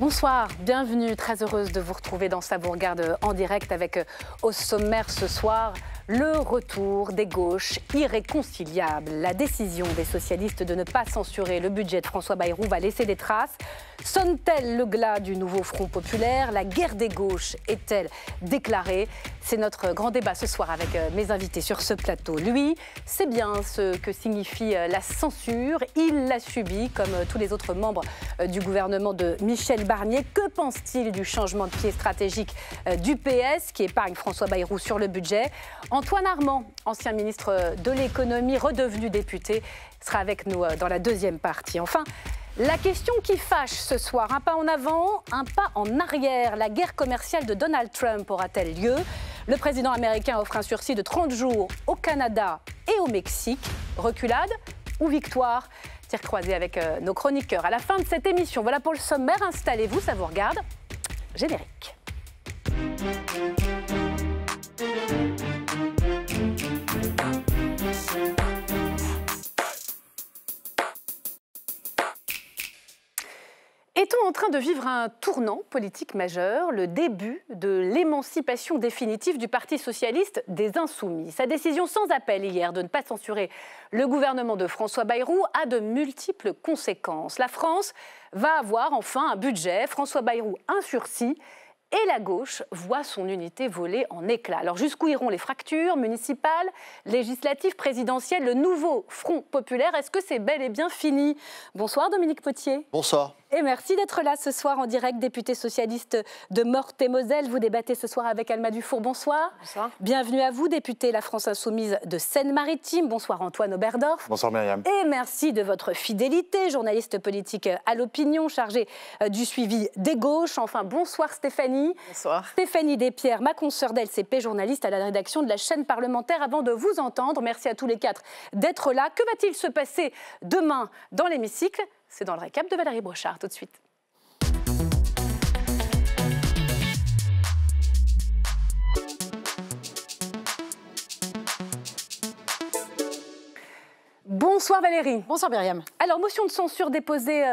Bonsoir, bienvenue, très heureuse de vous retrouver dans Ça vous regarde en direct avec au sommaire ce soir le retour des gauches irréconciliables. La décision des socialistes de ne pas censurer le budget de François Bayrou va laisser des traces. Sonne-t-elle le glas du nouveau Front populaire? La guerre des gauches est-elle déclarée? C'est notre grand débat ce soir avec mes invités sur ce plateau. Lui, c'est bien ce que signifie la censure. Il l'a subi comme tous les autres membres du gouvernement de Michel Barnier. Que pense-t-il du changement de pied stratégique du PS qui épargne François Bayrou sur le budget? Antoine Armand, ancien ministre de l'économie, redevenu député, sera avec nous dans la deuxième partie. Enfin, la question qui fâche ce soir, un pas en avant, un pas en arrière. La guerre commerciale de Donald Trump aura-t-elle lieu? Le président américain offre un sursis de 30 jours au Canada et au Mexique. Reculade ou victoire? Tir croisé avec nos chroniqueurs à la fin de cette émission. Voilà pour le sommaire, installez-vous, ça vous regarde. Générique. Est-on en train de vivre un tournant politique majeur, le début de l'émancipation définitive du Parti socialiste des Insoumis? Sa décision sans appel hier de ne pas censurer le gouvernement de François Bayrou a de multiples conséquences. La France va avoir enfin un budget, François Bayrou un sursis, et la gauche voit son unité voler en éclats. Alors jusqu'où iront les fractures municipales, législatives, présidentielles? Le nouveau Front populaire, est-ce que c'est bel et bien fini? Bonsoir Dominique Potier. Bonsoir. Et merci d'être là ce soir en direct, député socialiste de Meurthe-et-Moselle. Vous débattez ce soir avec Alma Dufour. Bonsoir. Bonsoir. Bienvenue à vous, député La France Insoumise de Seine-Maritime. Bonsoir Antoine Oberdorf. Bonsoir Myriam. Et merci de votre fidélité, journaliste politique à l'opinion, chargé du suivi des gauches. Enfin, bonsoir Stéphanie. Bonsoir. Stéphanie Despierres, ma consoeur d'LCP, journaliste à la rédaction de la chaîne parlementaire. Avant de vous entendre, merci à tous les quatre d'être là. Que va-t-il se passer demain dans l'hémicycle? C'est dans le récap de Valérie Brochard, tout de suite. Bonsoir Valérie. Bonsoir Myriam. Alors, motion de censure déposée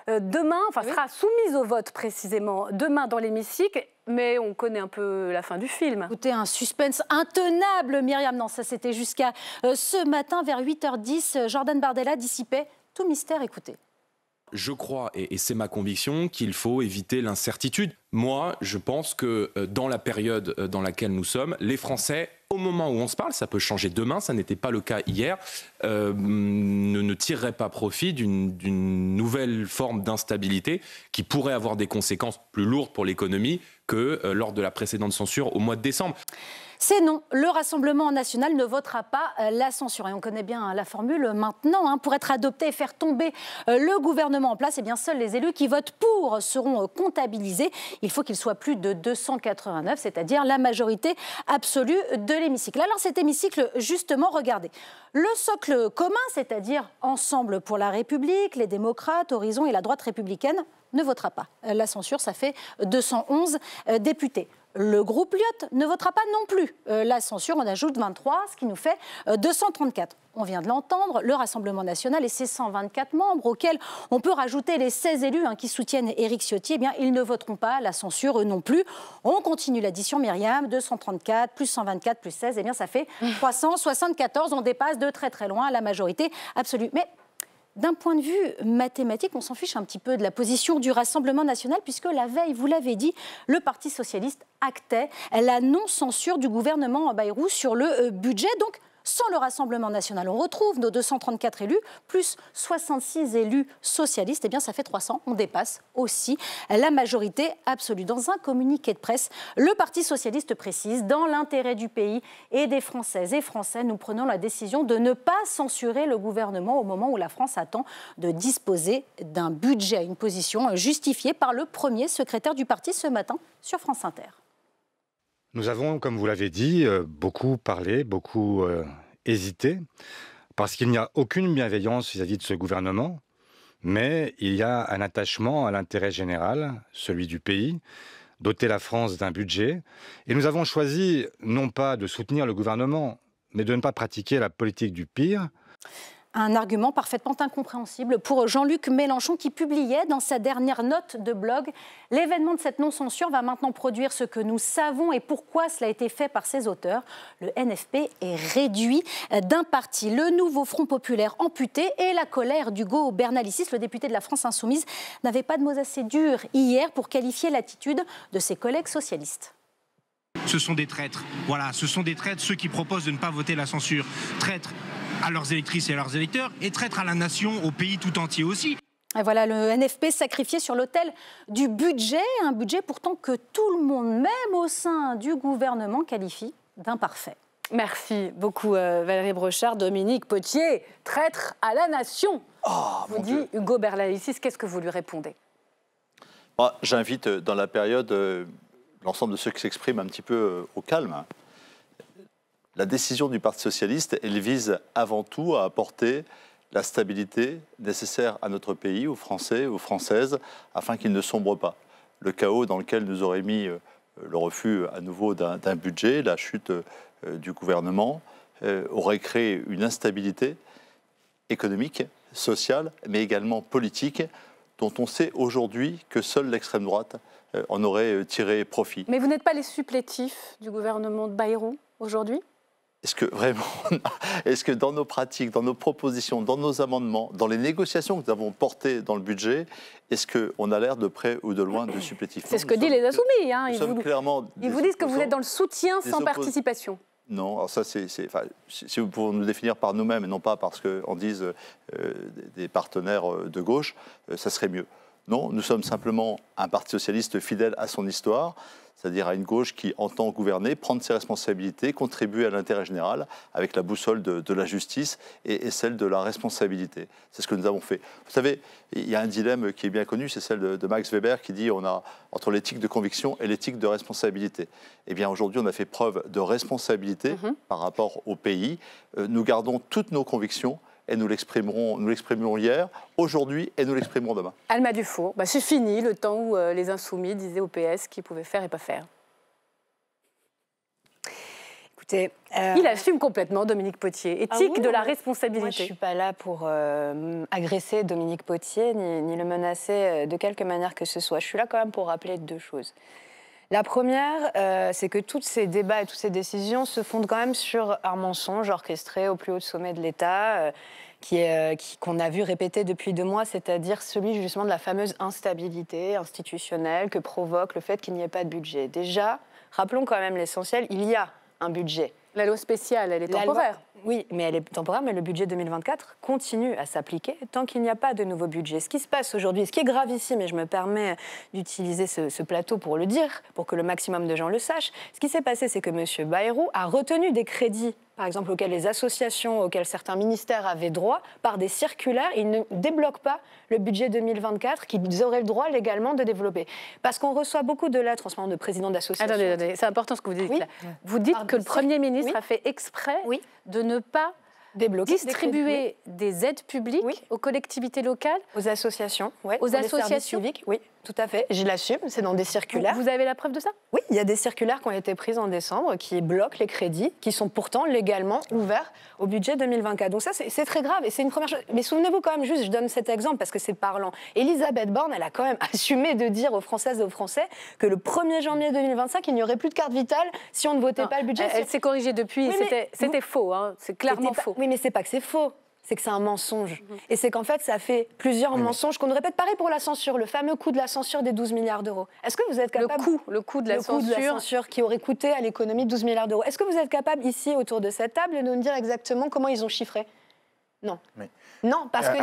demain, enfin sera soumise au vote précisément demain dans l'hémicycle, mais on connaît un peu la fin du film. Écoutez, un suspense intenable Myriam. Non, ça c'était jusqu'à ce matin vers 8h10. Jordan Bardella dissipait tout mystère, écoutez. Je crois, et c'est ma conviction, qu'il faut éviter l'incertitude. Moi, je pense que dans la période dans laquelle nous sommes, les Français, au moment où on se parle, ça peut changer demain, ça n'était pas le cas hier, ne tireraient pas profit d'une nouvelle forme d'instabilité qui pourrait avoir des conséquences plus lourdes pour l'économie que lors de la précédente censure au mois de décembre. C'est non, le Rassemblement national ne votera pas la censure. Et on connaît bien la formule maintenant. Pour être adopté et faire tomber le gouvernement en place, eh bien, seuls les élus qui votent pour seront comptabilisés. Il faut qu'il soit plus de 289, c'est-à-dire la majorité absolue de l'hémicycle. Alors cet hémicycle, justement, regardez. Le socle commun, c'est-à-dire Ensemble pour la République, les démocrates, Horizon et la droite républicaine, ne votera pas la censure. Ça fait 211 députés. Le groupe Lyot ne votera pas non plus la censure. On ajoute 23, ce qui nous fait 234. On vient de l'entendre, le Rassemblement national et ses 124 membres, auxquels on peut rajouter les 16 élus qui soutiennent Éric Ciotti, eh bien, ils ne voteront pas la censure, eux non plus. On continue l'addition, Myriam, 234 plus 124 plus 16, eh bien, ça fait 374. On dépasse de très très loin la majorité absolue. Mais d'un point de vue mathématique, on s'en fiche un petit peu de la position du Rassemblement national, puisque la veille, vous l'avez dit, le Parti socialiste actait la non-censure du gouvernement Bayrou sur le budget. Donc, sans le Rassemblement national, on retrouve nos 234 élus, plus 66 élus socialistes, eh bien ça fait 300, on dépasse aussi la majorité absolue. Dans un communiqué de presse, le Parti socialiste précise, dans l'intérêt du pays et des Françaises et Français, nous prenons la décision de ne pas censurer le gouvernement au moment où la France attend de disposer d'un budget, une position justifiée par le premier secrétaire du parti ce matin sur France Inter. Nous avons, comme vous l'avez dit, beaucoup parlé, beaucoup hésité, parce qu'il n'y a aucune bienveillance vis-à-vis de ce gouvernement, mais il y a un attachement à l'intérêt général, celui du pays, doter la France d'un budget. Et nous avons choisi non pas de soutenir le gouvernement, mais de ne pas pratiquer la politique du pire. Un argument parfaitement incompréhensible pour Jean-Luc Mélenchon qui publiait dans sa dernière note de blog « L'événement de cette non-censure va maintenant produire ce que nous savons et pourquoi cela a été fait par ses auteurs. Le NFP est réduit d'un parti. Le nouveau Front populaire amputé et la colère d'Hugo Bernalicis, le député de la France Insoumise, n'avait pas de mots assez durs hier pour qualifier l'attitude de ses collègues socialistes. Ce sont des traîtres. Voilà, ce sont des traîtres, ceux qui proposent de ne pas voter la censure. Traîtres à leurs électrices et à leurs électeurs, et traîtres à la nation, au pays tout entier aussi. Et voilà, le NFP sacrifié sur l'autel du budget, un budget pourtant que tout le monde, même au sein du gouvernement, qualifie d'imparfait. Merci beaucoup Valérie Brochard. Dominique Potier, traître à la nation. Vous dit Hugo Bernalicis, qu'est-ce que vous lui répondez? J'invite dans la période l'ensemble de ceux qui s'expriment un petit peu au calme. La décision du Parti socialiste, elle vise avant tout à apporter la stabilité nécessaire à notre pays, aux Français, aux Françaises, afin qu'ils ne sombrent pas. Le chaos dans lequel nous aurait mis le refus à nouveau d'un budget, la chute du gouvernement, aurait créé une instabilité économique, sociale, mais également politique, dont on sait aujourd'hui que seule l'extrême droite en aurait tiré profit. Mais vous n'êtes pas les supplétifs du gouvernement de Bayrou aujourd'hui ? Est-ce que vraiment, est-ce que dans nos pratiques, dans nos propositions, dans nos amendements, dans les négociations que nous avons portées dans le budget, est-ce qu'on a l'air de près ou de loin de supplétifs? C'est ce que disent les Insoumis. Hein. Ils vous disent que vous êtes dans le soutien sans participation. Non, alors ça, si vous pouvez nous définir par nous-mêmes et non pas parce qu'on dise des partenaires de gauche, ça serait mieux. Non, nous sommes simplement un parti socialiste fidèle à son histoire, c'est-à-dire à une gauche qui entend gouverner, prendre ses responsabilités, contribuer à l'intérêt général avec la boussole de la justice et celle de la responsabilité. C'est ce que nous avons fait. Vous savez, il y a un dilemme qui est bien connu, c'est celle de Max Weber qui dit on a entre l'éthique de conviction et l'éthique de responsabilité. Eh bien aujourd'hui, on a fait preuve de responsabilité par rapport au pays. Nous gardons toutes nos convictions et nous l'exprimerons hier, aujourd'hui, et nous l'exprimerons demain. Alma Dufour, c'est fini le temps où les Insoumis disaient au PS qu'ils pouvaient faire et pas faire. Écoutez, il assume complètement Dominique Potier, éthique de la responsabilité. Moi, je ne suis pas là pour agresser Dominique Potier, ni le menacer de quelque manière que ce soit. Je suis là quand même pour rappeler deux choses. La première, c'est que tous ces débats et toutes ces décisions se fondent quand même sur un mensonge orchestré au plus haut sommet de l'État, qu'on a vu répéter depuis 2 mois, c'est-à-dire celui justement de la fameuse instabilité institutionnelle que provoque le fait qu'il n'y ait pas de budget. Déjà, rappelons quand même l'essentiel, il y a un budget. La loi spéciale, elle est temporaire. Oui, mais elle est temporaire, mais le budget 2024 continue à s'appliquer tant qu'il n'y a pas de nouveau budget. Ce qui se passe aujourd'hui, ce qui est gravissime, et je me permets d'utiliser ce plateau pour le dire, pour que le maximum de gens le sachent, ce qui s'est passé, c'est que M. Bayrou a retenu des crédits, par exemple, auxquels les associations, auxquels certains ministères avaient droit, par des circulaires. Il ne débloque pas le budget 2024 qu'ils auraient le droit légalement de développer. Parce qu'on reçoit beaucoup de lettres en ce moment de présidents d'associations. Attendez, c'est important ce que vous dites là. Vous dites que le Premier ministre a fait exprès de ne pas distribuer des aides publiques aux collectivités locales, aux associations, aux associations civiques, oui, tout à fait. Je l'assume, c'est dans des circulaires. Vous avez la preuve de ça? Oui, il y a des circulaires qui ont été prises en décembre qui bloquent les crédits, qui sont pourtant légalement ouverts au budget 2024. Donc ça, c'est très grave et c'est une première chose. Mais souvenez-vous quand même, juste, je donne cet exemple parce que c'est parlant. Elisabeth Borne, elle a quand même assumé de dire aux Françaises et aux Français que le 1er janvier 2025, il n'y aurait plus de carte vitale si on ne votait pas le budget. Elle s'est corrigée depuis, c'était faux, hein. C'est clairement faux. Oui, mais c'est pas que c'est faux. C'est que c'est un mensonge. Et c'est qu'en fait, ça fait plusieurs mensonges qu'on nous répète. Pareil pour la censure, le fameux coût de la censure des 12 milliards d'euros. Est-ce que vous êtes capable... Le coût de la censure qui aurait coûté à l'économie 12 milliards d'euros. Est-ce que vous êtes capable, ici, autour de cette table, de nous dire exactement comment ils ont chiffré? Non. Mais... Non, parce que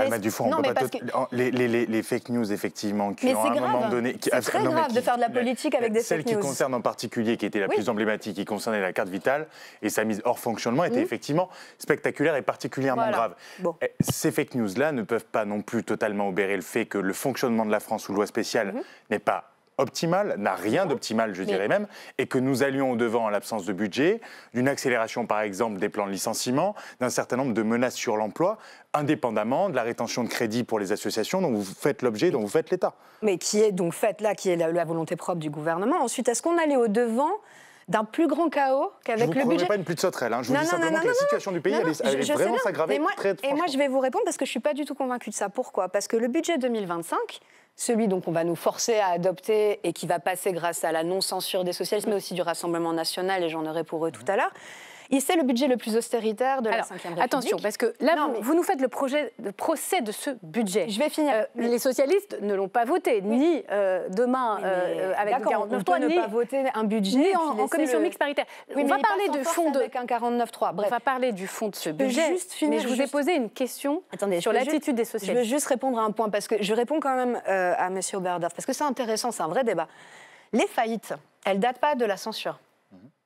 les fake news, effectivement, qui ont à un moment donné... C'est très grave de faire de la politique avec des fake news. Celle qui concerne en particulier, qui était la plus emblématique, qui concernait la carte vitale, et sa mise hors fonctionnement, était effectivement spectaculaire et particulièrement grave. Bon. Ces fake news-là ne peuvent pas non plus totalement obérer le fait que le fonctionnement de la France sous loi spéciale n'est pas optimal, n'a rien d'optimal, je dirais même, et que nous allions au-devant en l'absence de budget, d'une accélération, par exemple, des plans de licenciement, d'un certain nombre de menaces sur l'emploi, indépendamment de la rétention de crédit pour les associations dont vous faites l'objet, dont vous faites l'État. Mais qui est donc faite là, qui est la volonté propre du gouvernement. Ensuite, est-ce qu'on allait au-devant d'un plus grand chaos qu'avec le budget. Je ne vous promets pas une pluie de sauterelles. Je vous dis simplement que la situation du pays allait vraiment s'aggraver très franchement. Et moi, je vais vous répondre parce que je ne suis pas du tout convaincue de ça. Pourquoi ? Parce que le budget 2025, celui donc on va nous forcer à adopter et qui va passer grâce à la non-censure des socialistes, mais aussi du Rassemblement national, et j'en aurai pour eux tout à l'heure, c'est le budget le plus austéritaire de la Ve République. Attention, parce que là, vous nous faites le procès de ce budget. Je vais finir. Les socialistes ne l'ont pas voté, ni demain avec le 49.3, ni ne pas voter un budget, ni en commission mixte paritaire. On va parler du fond avec un 49.3. On va parler du fond de ce budget. Mais je vous ai posé une question sur l'attitude des socialistes. Je veux juste répondre à un point, parce que je réponds quand même à M. Oberdorf, parce que c'est intéressant, c'est un vrai débat. Les faillites, elles ne datent pas de la censure.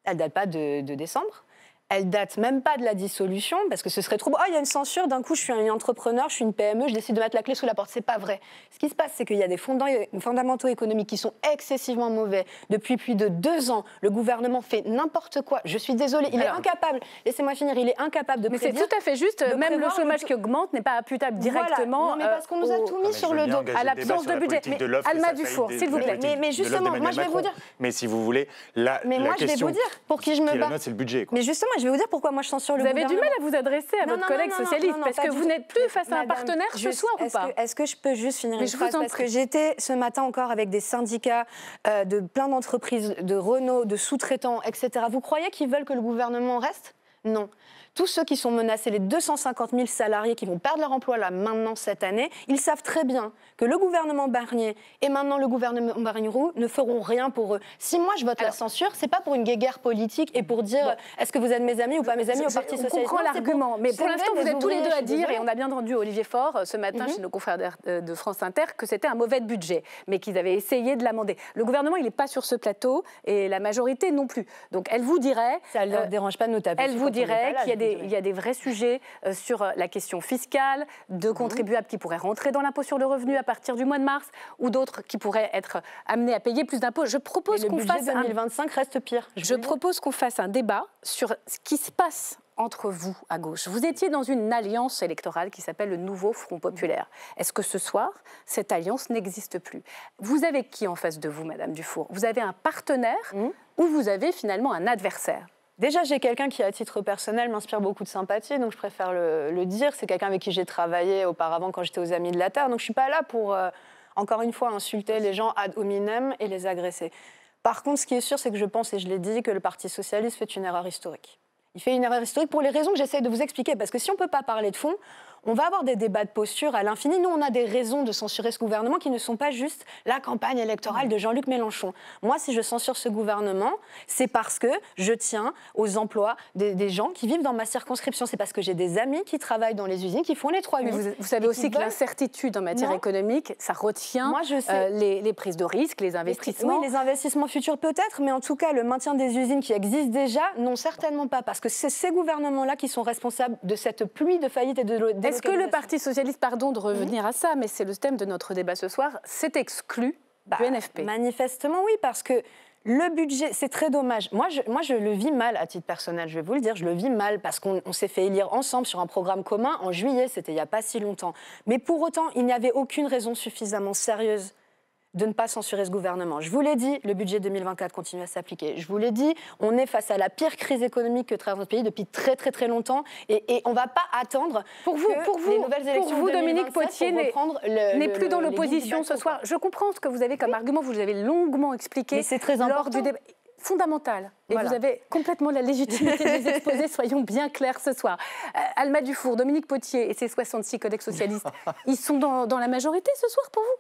Elles ne datent pas de décembre. Elle date même pas de la dissolution, parce que ce serait trop beau. Il y a une censure, d'un coup, je suis un entrepreneur, je suis une PME, je décide de mettre la clé sous la porte. C'est pas vrai. Ce qui se passe, c'est qu'il y a des fondamentaux économiques qui sont excessivement mauvais. Depuis plus de 2 ans, le gouvernement fait n'importe quoi. Je suis désolée, il est incapable. Laissez-moi finir, il est incapable de prédire. Mais c'est tout à fait juste. Même le chômage qui augmente n'est pas imputable directement. Non, mais parce qu'on nous a tout mis sur le dos. À l'absence de budget. Mais Alma Dufour, s'il vous plaît. Mais justement, moi, je vais vous dire. Mais si vous voulez, la question. Mais moi, je vais vous dire pour qui je me bats. C'est le budget. Mais justement, je vais vous dire pourquoi moi je censure le gouvernement. Vous avez du mal à vous adresser à votre collègue socialiste parce que vous n'êtes plus face à un partenaire ce soir ou pas ? Est-ce que je peux juste finir une phrase ? Parce que j'étais ce matin encore avec des syndicats de plein d'entreprises, de Renault, de sous-traitants, etc. Vous croyez qu'ils veulent que le gouvernement reste ? Non. Tous ceux qui sont menacés, les 250 000 salariés qui vont perdre leur emploi là maintenant cette année, ils savent très bien que le gouvernement Barnier et maintenant le gouvernement Bayrou ne feront rien pour eux. Si moi je vote la censure, c'est pas pour une guéguerre politique et pour dire est-ce que vous êtes mes amis ou pas mes amis au Parti Socialiste. On comprend l'argument, mais pour l'instant vous êtes tous les deux à dire, et on a bien entendu Olivier Faure ce matin chez nos confrères de France Inter, que c'était un mauvais budget, mais qu'ils avaient essayé de l'amender. Le gouvernement il n'est pas sur ce plateau et la majorité non plus. Donc elle vous dirait, ça ne leur dérange pas de nous taper. Elle vous dirait qu'il y a des vrais sujets sur la question fiscale, de contribuables qui pourraient rentrer dans l'impôt sur le revenu à partir du mois de mars, ou d'autres qui pourraient être amenés à payer plus d'impôts. Je propose qu'on fasse 2025 reste pire. Je propose qu'on fasse un débat sur ce qui se passe entre vous à gauche. Vous étiez dans une alliance électorale qui s'appelle le Nouveau Front Populaire. Est-ce que ce soir, cette alliance n'existe plus ? Vous avez qui en face de vous, Madame Dufour ? Vous avez un partenaire ou vous avez finalement un adversaire ? Déjà, j'ai quelqu'un qui, à titre personnel, m'inspire beaucoup de sympathie, donc je préfère le dire. C'est quelqu'un avec qui j'ai travaillé auparavant quand j'étais aux Amis de la Terre. Donc je ne suis pas là pour, encore une fois, insulter les gens ad hominem et les agresser. Par contre, ce qui est sûr, c'est que je pense, et je l'ai dit, que le Parti Socialiste fait une erreur historique. Il fait une erreur historique pour les raisons que j'essaie de vous expliquer. Parce que si on ne peut pas parler de fond, on va avoir des débats de posture à l'infini. Nous, on a des raisons de censurer ce gouvernement qui ne sont pas juste la campagne électorale de Jean-Luc Mélenchon. Moi, si je censure ce gouvernement, c'est parce que je tiens aux emplois des gens qui vivent dans ma circonscription. C'est parce que j'ai des amis qui travaillent dans les usines, qui font les 3-8. Mais vous savez aussi que l'incertitude en matière économique, ça retient les prises de risques, les investissements. Oui, les investissements futurs peut-être, mais en tout cas, le maintien des usines qui existent déjà, non, certainement pas. Parce que c'est ces gouvernements-là qui sont responsables de cette pluie de faillites et de Est-ce que le Parti Socialiste, pardon de revenir à ça, mais c'est le thème de notre débat ce soir, s'est exclu du NFP ? Manifestement, oui, parce que le budget, c'est très dommage. Moi, je le vis mal à titre personnel, je vais vous le dire, je le vis mal parce qu'on s'est fait élire ensemble sur un programme commun en juillet, c'était il n'y a pas si longtemps. Mais pour autant, il n'y avait aucune raison suffisamment sérieuse de ne pas censurer ce gouvernement. Je vous l'ai dit, le budget 2024 continue à s'appliquer. Je vous l'ai dit, on est face à la pire crise économique que traverse notre pays depuis très très très longtemps et on ne va pas attendre les nouvelles élections. Pour vous, Dominique Potier n'est plus dans l'opposition ce soir. Je comprends ce que vous avez comme argument, vous l'avez longuement expliqué. Mais c'est très important. Lors du débat fondamental. Et vous avez complètement la légitimité de les exposer, soyons bien clairs ce soir. Alma Dufour, Dominique Potier et ses 66 collègues socialistes, ils sont dans la majorité ce soir pour vous ?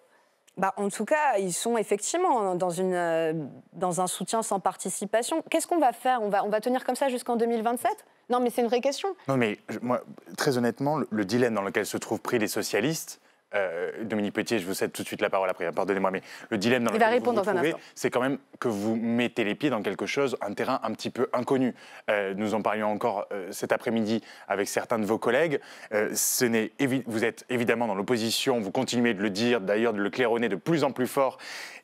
En tout cas, ils sont effectivement dans un soutien sans participation. Qu'est-ce qu'on va faire ? On va tenir comme ça jusqu'en 2027 ? Non, mais c'est une vraie question. Non, mais moi, très honnêtement, le dilemme dans lequel se trouvent pris les socialistes, Dominique Potier, je vous cède tout de suite la parole après, pardonnez-moi, mais le dilemme dans lequel vous vous trouvez, c'est quand même que vous mettez les pieds dans quelque chose, un terrain un petit peu inconnu. Nous en parlions encore cet après-midi avec certains de vos collègues. Vous êtes évidemment dans l'opposition, vous continuez de le dire, d'ailleurs de le claironner de plus en plus fort.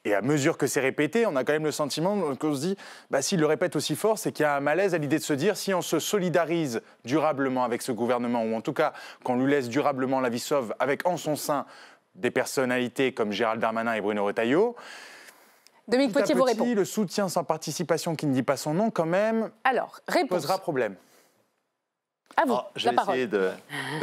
Et à mesure que c'est répété, on a quand même le sentiment qu'on se dit, s'il le répète aussi fort, c'est qu'il y a un malaise à l'idée de se dire, si on se solidarise durablement avec ce gouvernement, ou en tout cas qu'on lui laisse durablement la vie sauve, avec en son sein des personnalités comme Gérald Darmanin et Bruno Retailleau, Dominique Potier vous répond. Le soutien sans participation qui ne dit pas son nom, quand même, posera problème. À vous, je vais essayer de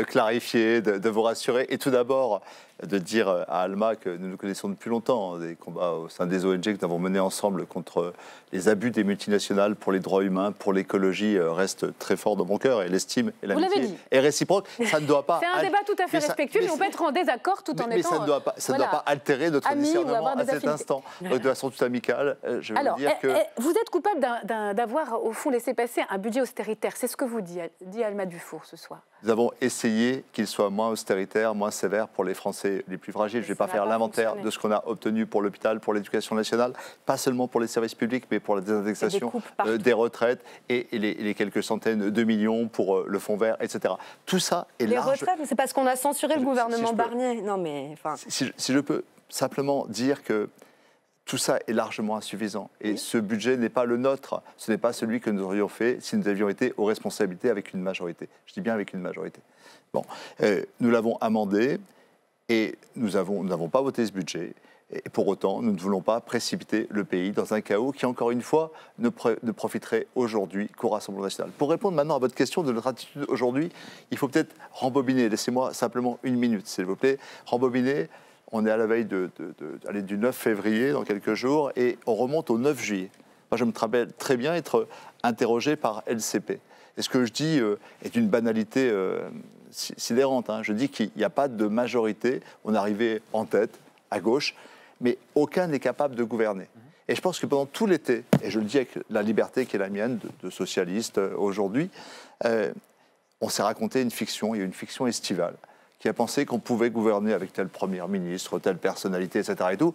clarifier, de vous rassurer. Et tout d'abord, de dire à Alma que nous nous connaissons depuis longtemps, des combats au sein des ONG que nous avons menés ensemble contre les abus des multinationales pour les droits humains, pour l'écologie, restent très forts dans mon cœur. Et l'estime et l'amitié est réciproque. Ça ne doit pas. C'est un débat tout à fait respectueux, mais on peut être en désaccord tout en étant. Mais ça ne doit pas altérer notre discernement à cet instant. De façon toute amicale, je veux dire que. Vous êtes coupable d'avoir, au fond, laissé passer un budget austéritaire. C'est ce que vous dit Alma Dufour ce soir. Nous avons essayé qu'il soit moins austéritaire, moins sévère pour les Français les plus fragiles. Je ne vais pas faire l'inventaire de ce qu'on a obtenu pour l'hôpital, pour l'éducation nationale, pas seulement pour les services publics, mais pour la désindexation des retraites et les quelques centaines de millions pour le fonds vert, etc. Tout ça est large. Les retraites, c'est parce qu'on a censuré le gouvernement Barnier. Non, mais si je peux simplement dire que tout ça est largement insuffisant. Et ce budget n'est pas le nôtre. Ce n'est pas celui que nous aurions fait si nous avions été aux responsabilités avec une majorité. Je dis bien avec une majorité. Bon, nous l'avons amendé et nous n'avons pas voté ce budget. Et pour autant, nous ne voulons pas précipiter le pays dans un chaos qui, encore une fois, ne profiterait aujourd'hui qu'au Rassemblement national. Pour répondre maintenant à votre question de notre attitude aujourd'hui, il faut peut-être rembobiner. Laissez-moi simplement une minute, s'il vous plaît. Rembobiner. On est à la veille du 9 février, dans quelques jours, et on remonte au 9 juillet. Moi, je me rappelle très bien être interrogé par LCP. Et ce que je dis est une banalité sidérante. Je dis qu'il n'y a pas de majorité. On est arrivé en tête, à gauche, mais aucun n'est capable de gouverner. Et je pense que pendant tout l'été, et je le dis avec la liberté qui est la mienne de socialiste aujourd'hui, on s'est raconté une fiction, il y a une fiction estivale, qui a pensé qu'on pouvait gouverner avec tel Premier ministre, telle personnalité, etc. Et tout.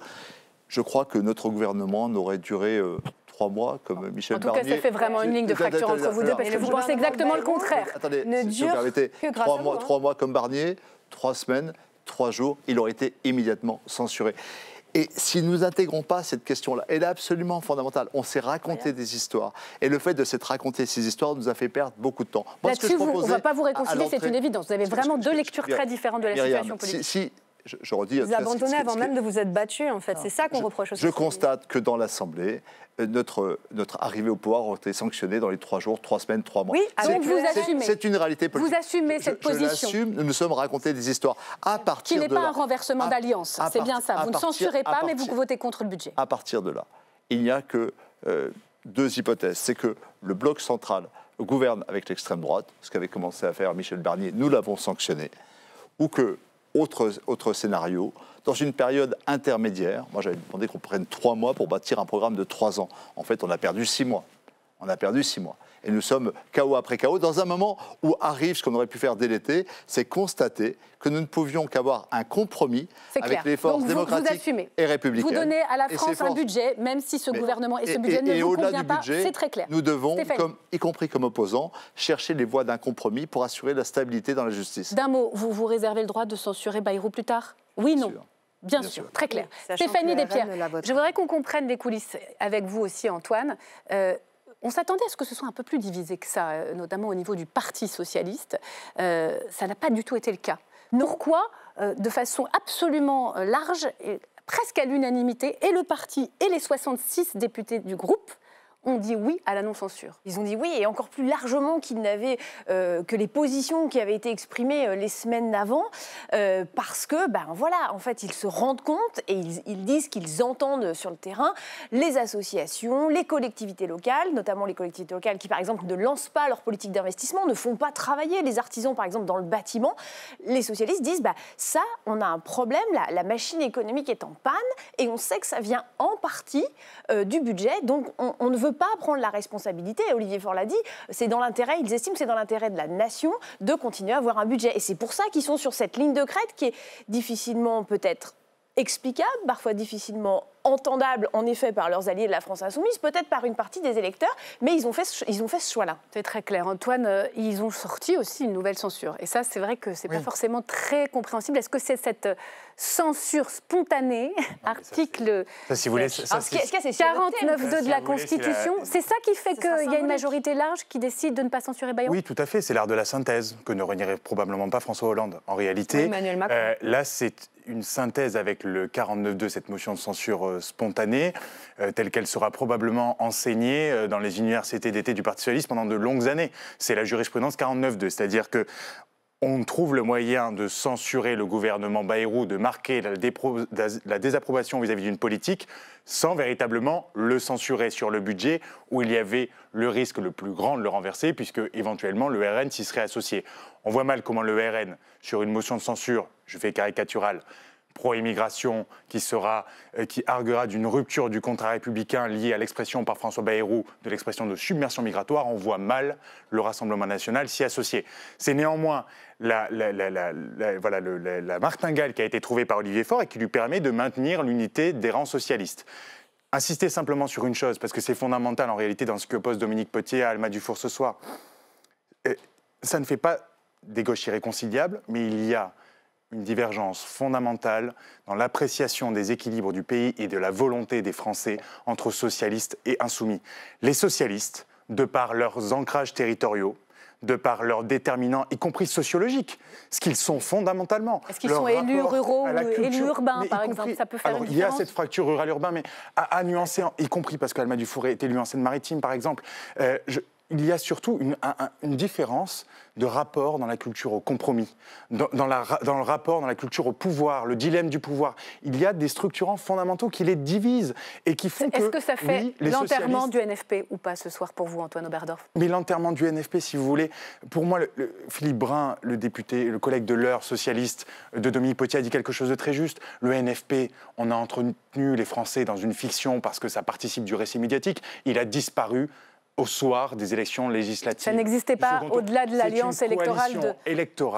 Je crois que notre gouvernement n'aurait duré 3 mois, comme Michel Barnier. En tout cas, ça fait vraiment une ligne de fracture entre vous deux, parce que vous pensez exactement le contraire. Attendez, si vous permettez, 3 mois comme Barnier, 3 semaines, 3 jours, il aurait été immédiatement censuré. Et si nous n'intégrons pas cette question-là, elle est absolument fondamentale. On s'est raconté des histoires. Et le fait de s'être raconté ces histoires nous a fait perdre beaucoup de temps. Là-dessus, on ne va pas vous réconcilier, c'est une évidence. Vous avez vraiment deux lectures très différentes de la situation politique. Je redis, vous abandonnez avant même de vous être battu, en fait. C'est ça qu'on reproche aussi. Je constate que dans l'Assemblée, notre arrivée au pouvoir a été sanctionnée dans les 3 jours, 3 semaines, 3 mois. Oui, donc vous assumez. C'est une réalité politique. Vous assumez cette position. Je l'assume, nous nous sommes racontés des histoires. Qui n'est pas un renversement d'alliance, c'est bien ça. Vous ne censurez pas, mais vous votez contre le budget. À partir de là, il n'y a que 2 hypothèses. C'est que le bloc central gouverne avec l'extrême droite, ce qu'avait commencé à faire Michel Barnier, nous l'avons sanctionné, ou que autre scénario, dans une période intermédiaire, moi j'avais demandé qu'on prenne 3 mois pour bâtir un programme de 3 ans. En fait, on a perdu 6 mois. On a perdu 6 mois. Et nous sommes chaos après chaos, dans un moment où arrive ce qu'on aurait pu faire dès l'été, c'est constater que nous ne pouvions qu'avoir un compromis avec les forces démocratiques et républicaines. Vous donnez à la France un budget, même si ce gouvernement et ce budget ne vous convient pas, c'est très clair. Nous devons, y compris comme opposants, chercher les voies d'un compromis pour assurer la stabilité dans la justice. D'un mot, vous vous réservez le droit de censurer Bayrou plus tard? Oui, non. Bien sûr, très clair. Stéphanie Despierres, je voudrais qu'on comprenne les coulisses avec vous aussi, Antoine. On s'attendait à ce que ce soit un peu plus divisé que ça, notamment au niveau du Parti socialiste. Ça n'a pas du tout été le cas. Pourquoi, de façon absolument large, et presque à l'unanimité, et le parti et les 66 députés du groupe ont dit oui à la non-censure. Ils ont dit oui, et encore plus largement qu'ils n'avaient que les positions qui avaient été exprimées les semaines d'avant, parce que, en fait, ils se rendent compte et ils disent qu'ils entendent sur le terrain les associations, les collectivités locales, notamment les collectivités locales qui, par exemple, ne lancent pas leur politique d'investissement, ne font pas travailler les artisans, par exemple, dans le bâtiment. Les socialistes disent, ça, on a un problème, la machine économique est en panne, et on sait que ça vient en partie du budget, donc on ne veut pas prendre la responsabilité. Olivier Faure l'a dit, c'est dans l'intérêt, ils estiment que c'est dans l'intérêt de la nation de continuer à avoir un budget. Et c'est pour ça qu'ils sont sur cette ligne de crête qui est difficilement peut-être explicable, parfois difficilement entendable en effet par leurs alliés de la France insoumise, peut-être par une partie des électeurs, mais ils ont fait ce choix-là. C'est très clair. Antoine, ils ont sorti aussi une nouvelle censure. Et ça, c'est vrai que c'est pas forcément très compréhensible. Est-ce que c'est cette censure spontanée, article 49.2 de la Constitution, c'est ça qui fait qu'il y a une majorité large qui décide de ne pas censurer Bayrou? Oui, tout à fait. C'est l'art de la synthèse que ne renierait probablement pas François Hollande. En réalité, Emmanuel Macron. là, c'est une synthèse avec le 49.2, cette motion de censure censure spontanée, telle qu'elle sera probablement enseignée dans les universités d'été du Parti socialiste pendant de longues années. C'est la jurisprudence 49.2, c'est-à-dire que on trouve le moyen de censurer le gouvernement Bayrou, de marquer la désapprobation vis-à-vis d'une politique, sans véritablement le censurer sur le budget, où il y avait le risque le plus grand de le renverser, puisque éventuellement le RN s'y serait associé. On voit mal comment le RN, sur une motion de censure, je fais caricatural, pro-immigration, qui arguera d'une rupture du contrat républicain liée à l'expression par François Bayrou de l'expression de submersion migratoire, on voit mal le Rassemblement national s'y associer. C'est néanmoins la martingale qui a été trouvée par Olivier Faure et qui lui permet de maintenir l'unité des rangs socialistes. Insister simplement sur une chose, parce que c'est fondamental en réalité dans ce que pose Dominique Potier à Alma Dufour ce soir. Ça ne fait pas des gauches irréconciliables, mais il y a une divergence fondamentale dans l'appréciation des équilibres du pays et de la volonté des Français entre socialistes et insoumis. Les socialistes, de par leurs ancrages territoriaux, de par leurs déterminants, y compris sociologiques, ce qu'ils sont fondamentalement. Est-ce qu'ils sont élus ruraux ou élus urbains, par exemple? Ça peut faire une différence. Il y a cette fracture rurale-urbain, mais à nuancer, y compris parce qu'Alma Dufour est élue en Seine-Maritime, par exemple. Il y a surtout une différence de rapport dans la culture au compromis, dans le rapport, dans la culture au pouvoir, le dilemme du pouvoir. Il y a des structurants fondamentaux qui les divisent et qui font que... Est-ce que ça fait l'enterrement du NFP ou pas ce soir pour vous, Antoine Oberdorf? Mais l'enterrement du NFP, si vous voulez, pour moi, Philippe Brun, le député, le collègue de l'heure socialiste de Dominique Potier a dit quelque chose de très juste. Le NFP, on a entretenu les Français dans une fiction parce que ça participe du récit médiatique. Il a disparu au soir des élections législatives. Ça n'existait pas au-delà de l'alliance électorale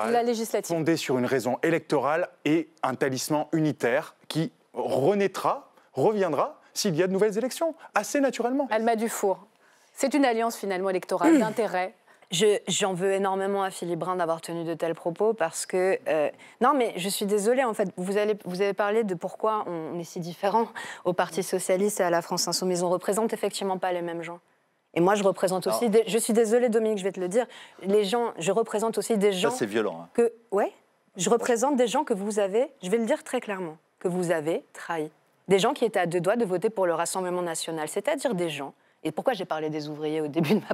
de la législative. Fondée sur une raison électorale et un talisman unitaire qui reviendra s'il y a de nouvelles élections, assez naturellement. Alma Dufour, c'est une alliance finalement électorale d'intérêt. J'en veux énormément à Philippe Brun d'avoir tenu de tels propos parce que... non, mais je suis désolée, en fait. Vous avez parlé de pourquoi on est si différents au Parti socialiste et à la France insoumise. On ne représente effectivement pas les mêmes gens. Et moi, je représente aussi... Je suis désolée, Dominique, je vais te le dire. Je représente aussi des gens... Ça, c'est violent. Je représente des gens que vous avez, je vais le dire très clairement, que vous avez trahis. Des gens qui étaient à deux doigts de voter pour le Rassemblement national. C'est-à-dire des gens... Et pourquoi j'ai parlé des ouvriers au début de ma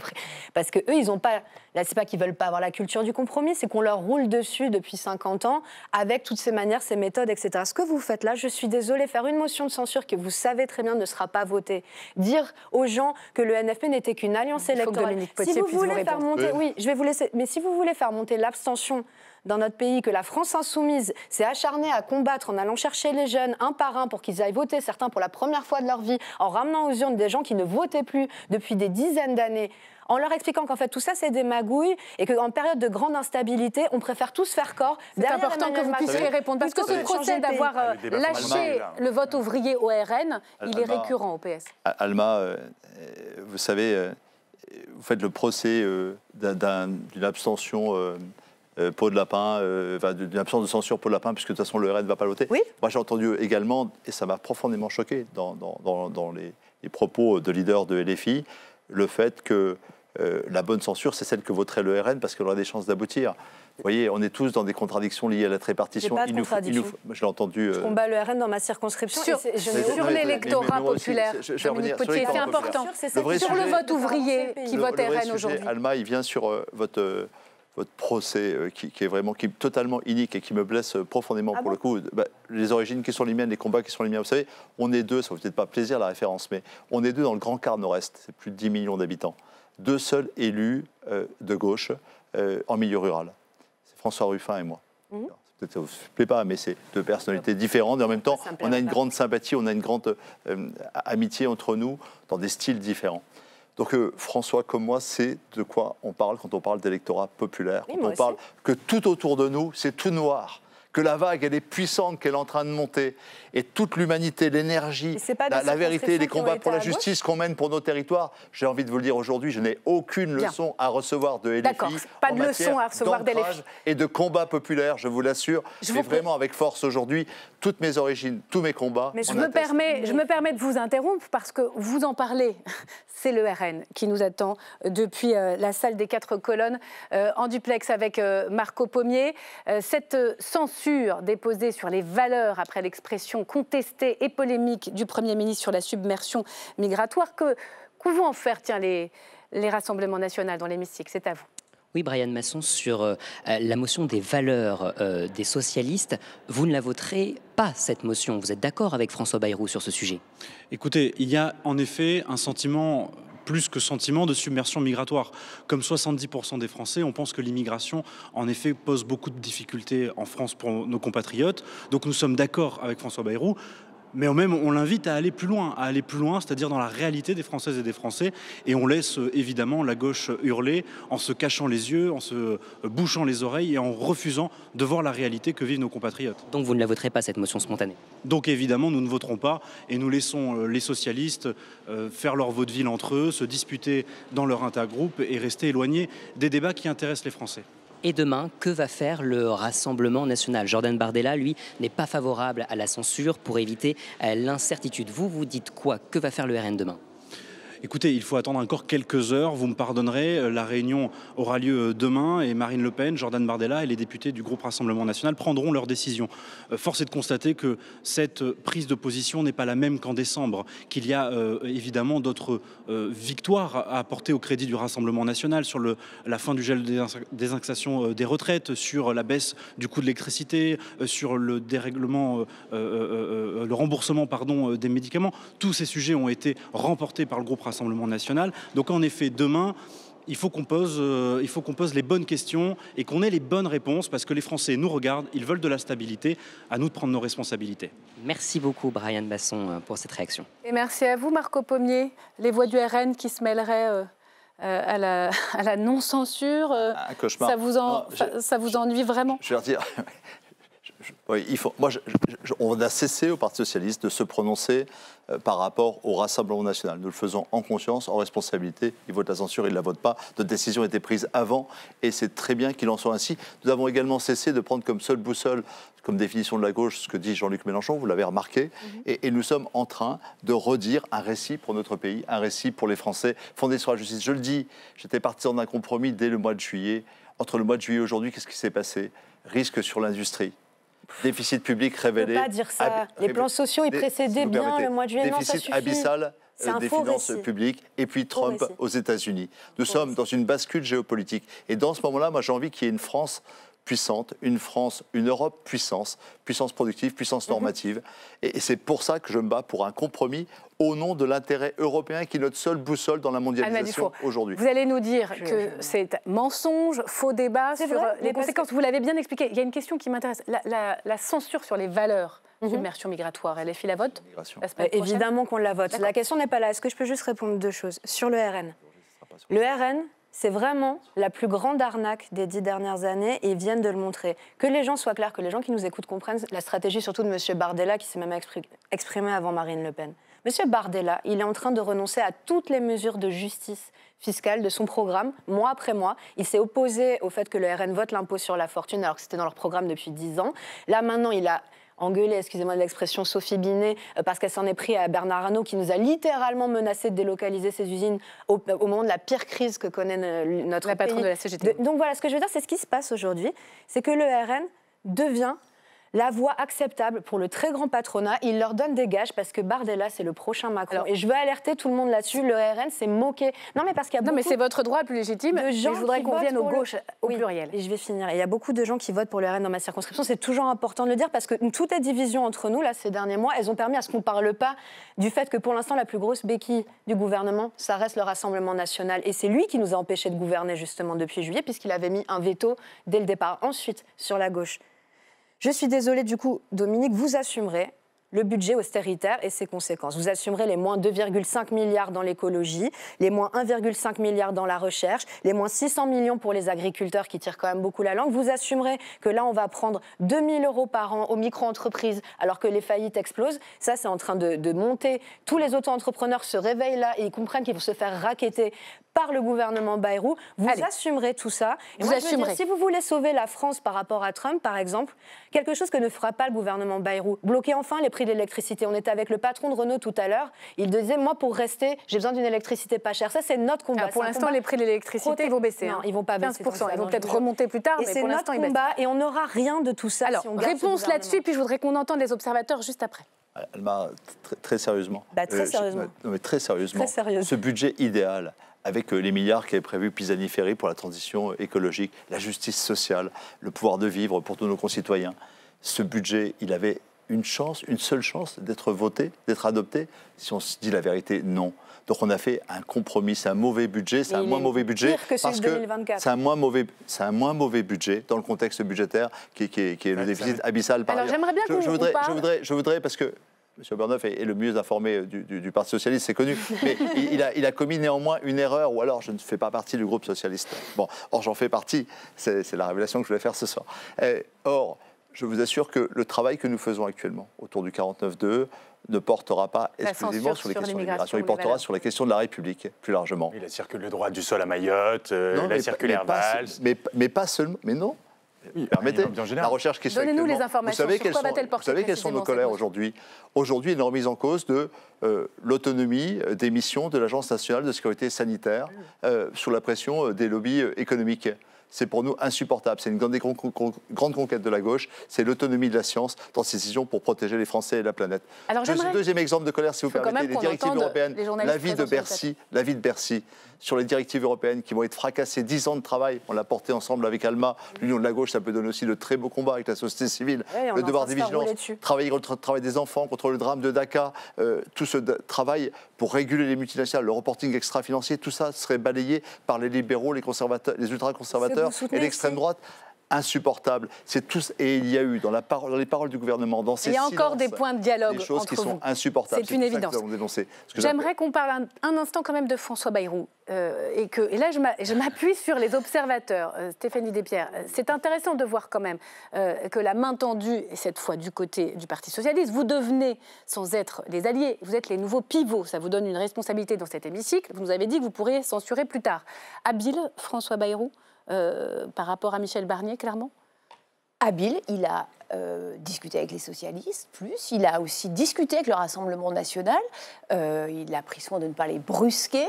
Parce qu'eux, ils n'ont pas... Là, c'est pas qu'ils ne veulent pas avoir la culture du compromis, c'est qu'on leur roule dessus depuis 50 ans avec toutes ces manières, ces méthodes, etc. Ce que vous faites là, je suis désolée, faire une motion de censure que vous savez très bien ne sera pas votée, dire aux gens que le NFP n'était qu'une alliance électorale... Si vous voulez faire monter... Oui, je vais vous laisser... Mais si vous voulez faire monter l'abstention dans notre pays, que la France insoumise s'est acharnée à combattre en allant chercher les jeunes un par un pour qu'ils aillent voter, certains pour la première fois de leur vie, en ramenant aux urnes des gens qui ne votaient plus depuis des dizaines d'années, en leur expliquant qu'en fait tout ça c'est des magouilles et qu'en période de grande instabilité, on préfère tous faire corps. C'est important que vous puissiez répondre, parce que ce procès d'avoir lâché le vote ouvrier au RN, il est récurrent au PS. Alma, vous savez, vous faites le procès d'une abstention... peau de lapin, d'une absence de censure peau de lapin, puisque de toute façon le RN ne va pas voter. Oui. Moi j'ai entendu également, et ça m'a profondément choqué dans les propos de leaders de LFI, le fait que la bonne censure, c'est celle que voterait le RN parce qu'elle aurait des chances d'aboutir. Vous voyez, on est tous dans des contradictions liées à la répartition. Je l'ai entendu. Je combats le RN dans ma circonscription. Sur l'électorat populaire, Dominique Potier, c'est important. Sur le vote ouvrier qui vote RN aujourd'hui. Alma, il vient sur votre procès qui est totalement inique et qui me blesse profondément pour le coup. Les origines qui sont les miennes, les combats qui sont les miens. Vous savez, on est deux, ça ne vous fait peut-être pas plaisir la référence, mais on est deux dans le Grand Quart Nord-Est, c'est plus de 10 millions d'habitants. Deux seuls élus de gauche en milieu rural. C'est François Ruffin et moi. Peut-être ça ne vous plaît pas, mais c'est deux personnalités différentes. Et en même temps, on a une grande sympathie, on a une grande amitié entre nous dans des styles différents. Donc François, comme moi, c'est de quoi on parle quand on parle d'électorat populaire, quand on parle que tout autour de nous, c'est tout noir, que la vague, elle est puissante, qu'elle est en train de monter, et toute l'humanité, l'énergie, la vérité, les combats pour la justice qu'on mène pour nos territoires, j'ai envie de vous le dire aujourd'hui, je n'ai aucune leçon à recevoir de LFI. D'accord, pas de leçon à recevoir de LFI. Et de combat populaire, je vous l'assure. Je vais vraiment avec force aujourd'hui toutes mes origines, tous mes combats. Mais je me permets de vous interrompre parce que vous en parlez. C'est le RN qui nous attend depuis la salle des 4 colonnes en duplex avec Marco Pommier. Cette censure déposée sur les valeurs après l'expression contestée et polémique du Premier ministre sur la submersion migratoire, que vont en faire les rassemblements nationaux dans l'hémicycle? C'est à vous. Oui, Brian Masson, sur la motion des valeurs des socialistes, vous ne la voterez pas, cette motion. Vous êtes d'accord avec François Bayrou sur ce sujet? Écoutez, il y a en effet un sentiment, plus que sentiment, de submersion migratoire. Comme 70% des Français, on pense que l'immigration, en effet, pose beaucoup de difficultés en France pour nos compatriotes. Donc nous sommes d'accord avec François Bayrou. Mais même, on l'invite à aller plus loin, c'est-à-dire dans la réalité des Françaises et des Français. Et on laisse évidemment la gauche hurler en se cachant les yeux, en se bouchant les oreilles et en refusant de voir la réalité que vivent nos compatriotes. Donc vous ne la voterez pas, cette motion spontanée? Donc évidemment, nous ne voterons pas et nous laissons les socialistes faire leur vaudeville entre eux, se disputer dans leur intergroupe et rester éloignés des débats qui intéressent les Français. Et demain, que va faire le Rassemblement national? Jordan Bardella, lui, n'est pas favorable à la censure pour éviter l'incertitude. Vous dites quoi? Que va faire le RN demain? Écoutez, il faut attendre encore quelques heures, vous me pardonnerez, la réunion aura lieu demain et Marine Le Pen, Jordan Bardella et les députés du groupe Rassemblement National prendront leurs décisions. Force est de constater que cette prise de position n'est pas la même qu'en décembre, qu'il y a évidemment d'autres victoires à apporter au crédit du Rassemblement National sur la fin du gel des indexations des retraites, sur la baisse du coût de l'électricité, sur le dérèglement, le remboursement des médicaments. Tous ces sujets ont été remportés par le groupe Rassemblement National. Donc en effet, demain, il faut qu'on pose les bonnes questions et qu'on ait les bonnes réponses parce que les Français nous regardent, ils veulent de la stabilité, à nous de prendre nos responsabilités. Merci beaucoup Brian Masson pour cette réaction. Et merci à vous Marco Pommier. Les voix du RN qui se mêleraient à la non-censure, un cauchemar. Ça vous ennuie vraiment? Je veux dire... Oui, on a cessé au Parti socialiste de se prononcer par rapport au Rassemblement national. Nous le faisons en conscience, en responsabilité. Ils votent la censure, ils ne la votent pas. Notre décision a été prise avant et c'est très bien qu'il en soit ainsi. Nous avons également cessé de prendre comme seule boussole, comme définition de la gauche, ce que dit Jean-Luc Mélenchon, vous l'avez remarqué. Et nous sommes en train de redire un récit pour notre pays, un récit pour les Français, fondé sur la justice. Je le dis, j'étais partisan d'un compromis dès le mois de juillet. Entre le mois de juillet et aujourd'hui, qu'est-ce qui s'est passé? Risque sur l'industrie. Déficit public révélé. On ne peut pas dire ça. Les plans sociaux, ils précédaient bien le mois de juillet. Déficit abyssal des finances publiques. Et puis Trump aux États-Unis. Nous sommes dans une bascule géopolitique. Et dans ce moment-là, moi j'ai envie qu'il y ait une France puissante, une Europe puissance productive, puissance normative. Et c'est pour ça que je me bats pour un compromis au nom de l'intérêt européen qui est notre seule boussole dans la mondialisation aujourd'hui. Vous allez nous dire que c'est mensonge, faux débat sur les conséquences. Vous l'avez bien expliqué. Il y a une question qui m'intéresse. La censure sur les valeurs submersion migratoire, elle est file à vote? Évidemment qu'on la vote. La question n'est pas là. Est-ce que je peux juste répondre deux choses? Sur le RN. Le RN, c'est vraiment la plus grande arnaque des 10 dernières années et ils viennent de le montrer. Que les gens soient clairs, que les gens qui nous écoutent comprennent la stratégie surtout de M. Bardella qui s'est même exprimé avant Marine Le Pen. M. Bardella, il est en train de renoncer à toutes les mesures de justice fiscale de son programme, mois après mois. Il s'est opposé au fait que le RN vote l'impôt sur la fortune alors que c'était dans leur programme depuis 10 ans. Là maintenant, il a engueulé, excusez-moi de l'expression, Sophie Binet, parce qu'elle s'en est pris à Bernard Arnault, qui nous a littéralement menacé de délocaliser ses usines au moment de la pire crise que connaît notre pays. Patronne de la CGT. Donc voilà, ce que je veux dire, c'est ce qui se passe aujourd'hui, c'est que le RN devient la voie acceptable pour le très grand patronat. Il leur donne des gages parce que Bardella, c'est le prochain Macron. Alors, et je veux alerter tout le monde là-dessus. Le RN s'est moqué. Non, mais parce qu'il y a beaucoup... Non, mais c'est votre droit le plus légitime. Je voudrais qu'on vienne aux gauches au pluriel. Et je vais finir. Il y a beaucoup de gens qui votent pour le RN dans ma circonscription. C'est toujours important de le dire parce que toutes les divisions entre nous, là, ces derniers mois, elles ont permis à ce qu'on ne parle pas du fait que pour l'instant, la plus grosse béquille du gouvernement, ça reste le Rassemblement national. Et c'est lui qui nous a empêchés de gouverner justement depuis juillet puisqu'il avait mis un veto dès le départ. Ensuite, sur la gauche. Je suis désolée, du coup, Dominique, vous assumerez le budget austéritaire et ses conséquences. Vous assumerez les moins 2,5 milliards dans l'écologie, les moins 1,5 milliard dans la recherche, les moins 600 millions pour les agriculteurs qui tirent quand même beaucoup la langue. Vous assumerez que là, on va prendre 2 000 € par an aux micro-entreprises alors que les faillites explosent. Ça, c'est en train de monter. Tous les auto-entrepreneurs se réveillent là et ils comprennent qu'ils vont se faire racketter par le gouvernement Bayrou. Vous assumerez tout ça. Et vous assumerez. Si vous voulez sauver la France par rapport à Trump, par exemple, quelque chose que ne fera pas le gouvernement Bayrou, bloquer enfin les prix de l'électricité. On était avec le patron de Renault tout à l'heure. Il disait, moi, pour rester, j'ai besoin d'une électricité pas chère. Ça, c'est notre combat. Alors, pour l'instant, les prix de l'électricité vont baisser. Non, ils vont pas baisser. 15%. Ils vont peut-être remonter plus tard, mais pour l'instant, ils baissent. Et on n'aura rien de tout ça. Alors, réponse là-dessus, puis je voudrais qu'on entende les observateurs juste après. Alma, très sérieusement. Très sérieusement. Non, mais très sérieusement. Très sérieusement. Ce budget idéal, avec les milliards qui est prévu Pisani-Ferry pour la transition écologique, la justice sociale, le pouvoir de vivre pour tous nos concitoyens, ce budget, il avait une seule chance d'être voté, d'être adopté. Si on se dit la vérité, non. Donc on a fait un compromis, c'est un mauvais budget, c'est un moins mauvais budget parce que c'est un moins mauvais budget dans le contexte budgétaire qui est le déficit abyssal par ailleurs. J'aimerais bien qu'on je voudrais parce que M. Obernoff est le mieux informé du Parti socialiste, c'est connu, mais il a commis néanmoins une erreur, ou alors je ne fais pas partie du groupe socialiste. Bon, or j'en fais partie, c'est la révélation que je voulais faire ce soir. Or, je vous assure que le travail que nous faisons actuellement autour du 49.2 ne portera pas exclusivement sur les questions de l'immigration, il portera sur la question de la République, plus largement. Il a le droit du sol à Mayotte, la circulaire Valls. Mais pas seulement, mais non. Oui, permettez, la recherche qui se fait actuellement. Donnez-nous les informations. Vous savez quelles sont nos colères aujourd'hui ? Aujourd'hui, il y a une remise en cause de l'autonomie des missions de l'Agence nationale de sécurité sanitaire sous la pression des lobbies économiques. C'est pour nous insupportable. C'est une grande conquête de la gauche. C'est l'autonomie de la science dans ses décisions pour protéger les Français et la planète. Deuxième exemple de colère, si vous permettez, les directives européennes. L'avis de Bercy sur les directives européennes qui vont être fracassées. 10 ans de travail, on l'a porté ensemble avec Alma. L'Union de la gauche, ça peut donner aussi de très beaux combats avec la société civile. Le devoir de vigilance, travailler contre le travail des enfants, contre le drame de Daca, tout ce travail pour réguler les multinationales, le reporting extra-financier, tout ça serait balayé par les libéraux, les conservateurs, les ultra-conservateurs et l'extrême droite. Insupportable. C'est tous, et il y a eu dans les paroles du gouvernement, dans ces silences, il y a encore des points de dialogue des choses entre qui sont vous. insupportables. C'est une évidence. J'aimerais qu'on parle un instant quand même de François Bayrou. Et là, je m'appuie sur les observateurs. Stéphanie Despierres, c'est intéressant de voir quand même que la main tendue, et cette fois du côté du Parti socialiste, vous devenez, sans être les alliés, vous êtes les nouveaux pivots. Ça vous donne une responsabilité dans cet hémicycle. Vous nous avez dit que vous pourriez censurer plus tard. Habile, François Bayrou par rapport à Michel Barnier, clairement ? Habile, il a discuté avec les socialistes, il a aussi discuté avec le Rassemblement national, il a pris soin de ne pas les brusquer,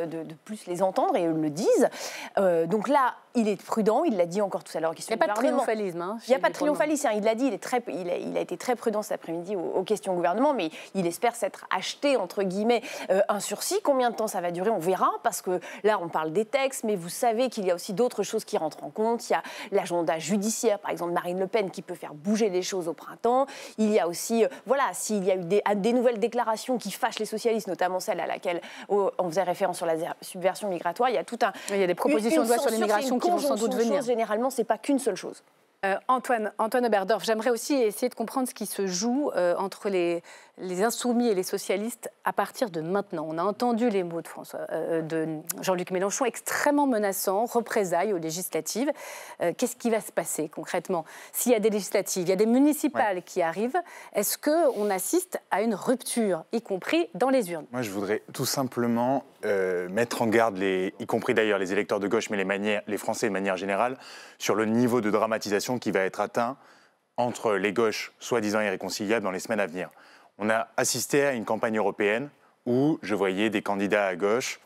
de plus les entendre, et eux le disent. Donc là, il est prudent, il l'a dit encore tout à l'heure. Il n'y a pas de triomphalisme. Il n'y a pas de triomphalisme, il l'a dit, il a été très prudent cet après-midi aux questions gouvernement, mais il espère s'être acheté, entre guillemets, un sursis. Combien de temps ça va durer, on verra, parce que là, on parle des textes, mais vous savez qu'il y a aussi d'autres choses qui rentrent en compte. Il y a l'agenda judiciaire, par exemple, Marine Le Pen, qui peut faire bouger les choses au printemps. Il y a aussi, s'il y a eu des nouvelles déclarations qui fâchent les socialistes, notamment celle à laquelle on faisait référence sur la subversion migratoire, il y a tout un... Il y a des propositions de loi sur l'immigration qui vont sans doute venir. Généralement, ce n'est pas qu'une seule chose. Antoine Oberdorf, j'aimerais aussi essayer de comprendre ce qui se joue entre les insoumis et les socialistes à partir de maintenant. On a entendu les mots de Jean-Luc Mélenchon, extrêmement menaçants, représailles aux législatives. Qu'est-ce qui va se passer concrètement ? S'il y a des législatives, il y a des municipales qui arrivent, est-ce qu'on assiste à une rupture, y compris dans les urnes ? Moi, je voudrais tout simplement mettre en garde, y compris d'ailleurs les électeurs de gauche, mais les Français de manière générale, sur le niveau de dramatisation qui va être atteint entre les gauches soi-disant irréconciliables dans les semaines à venir. On a assisté à une campagne européenne où je voyais des candidats à gauche,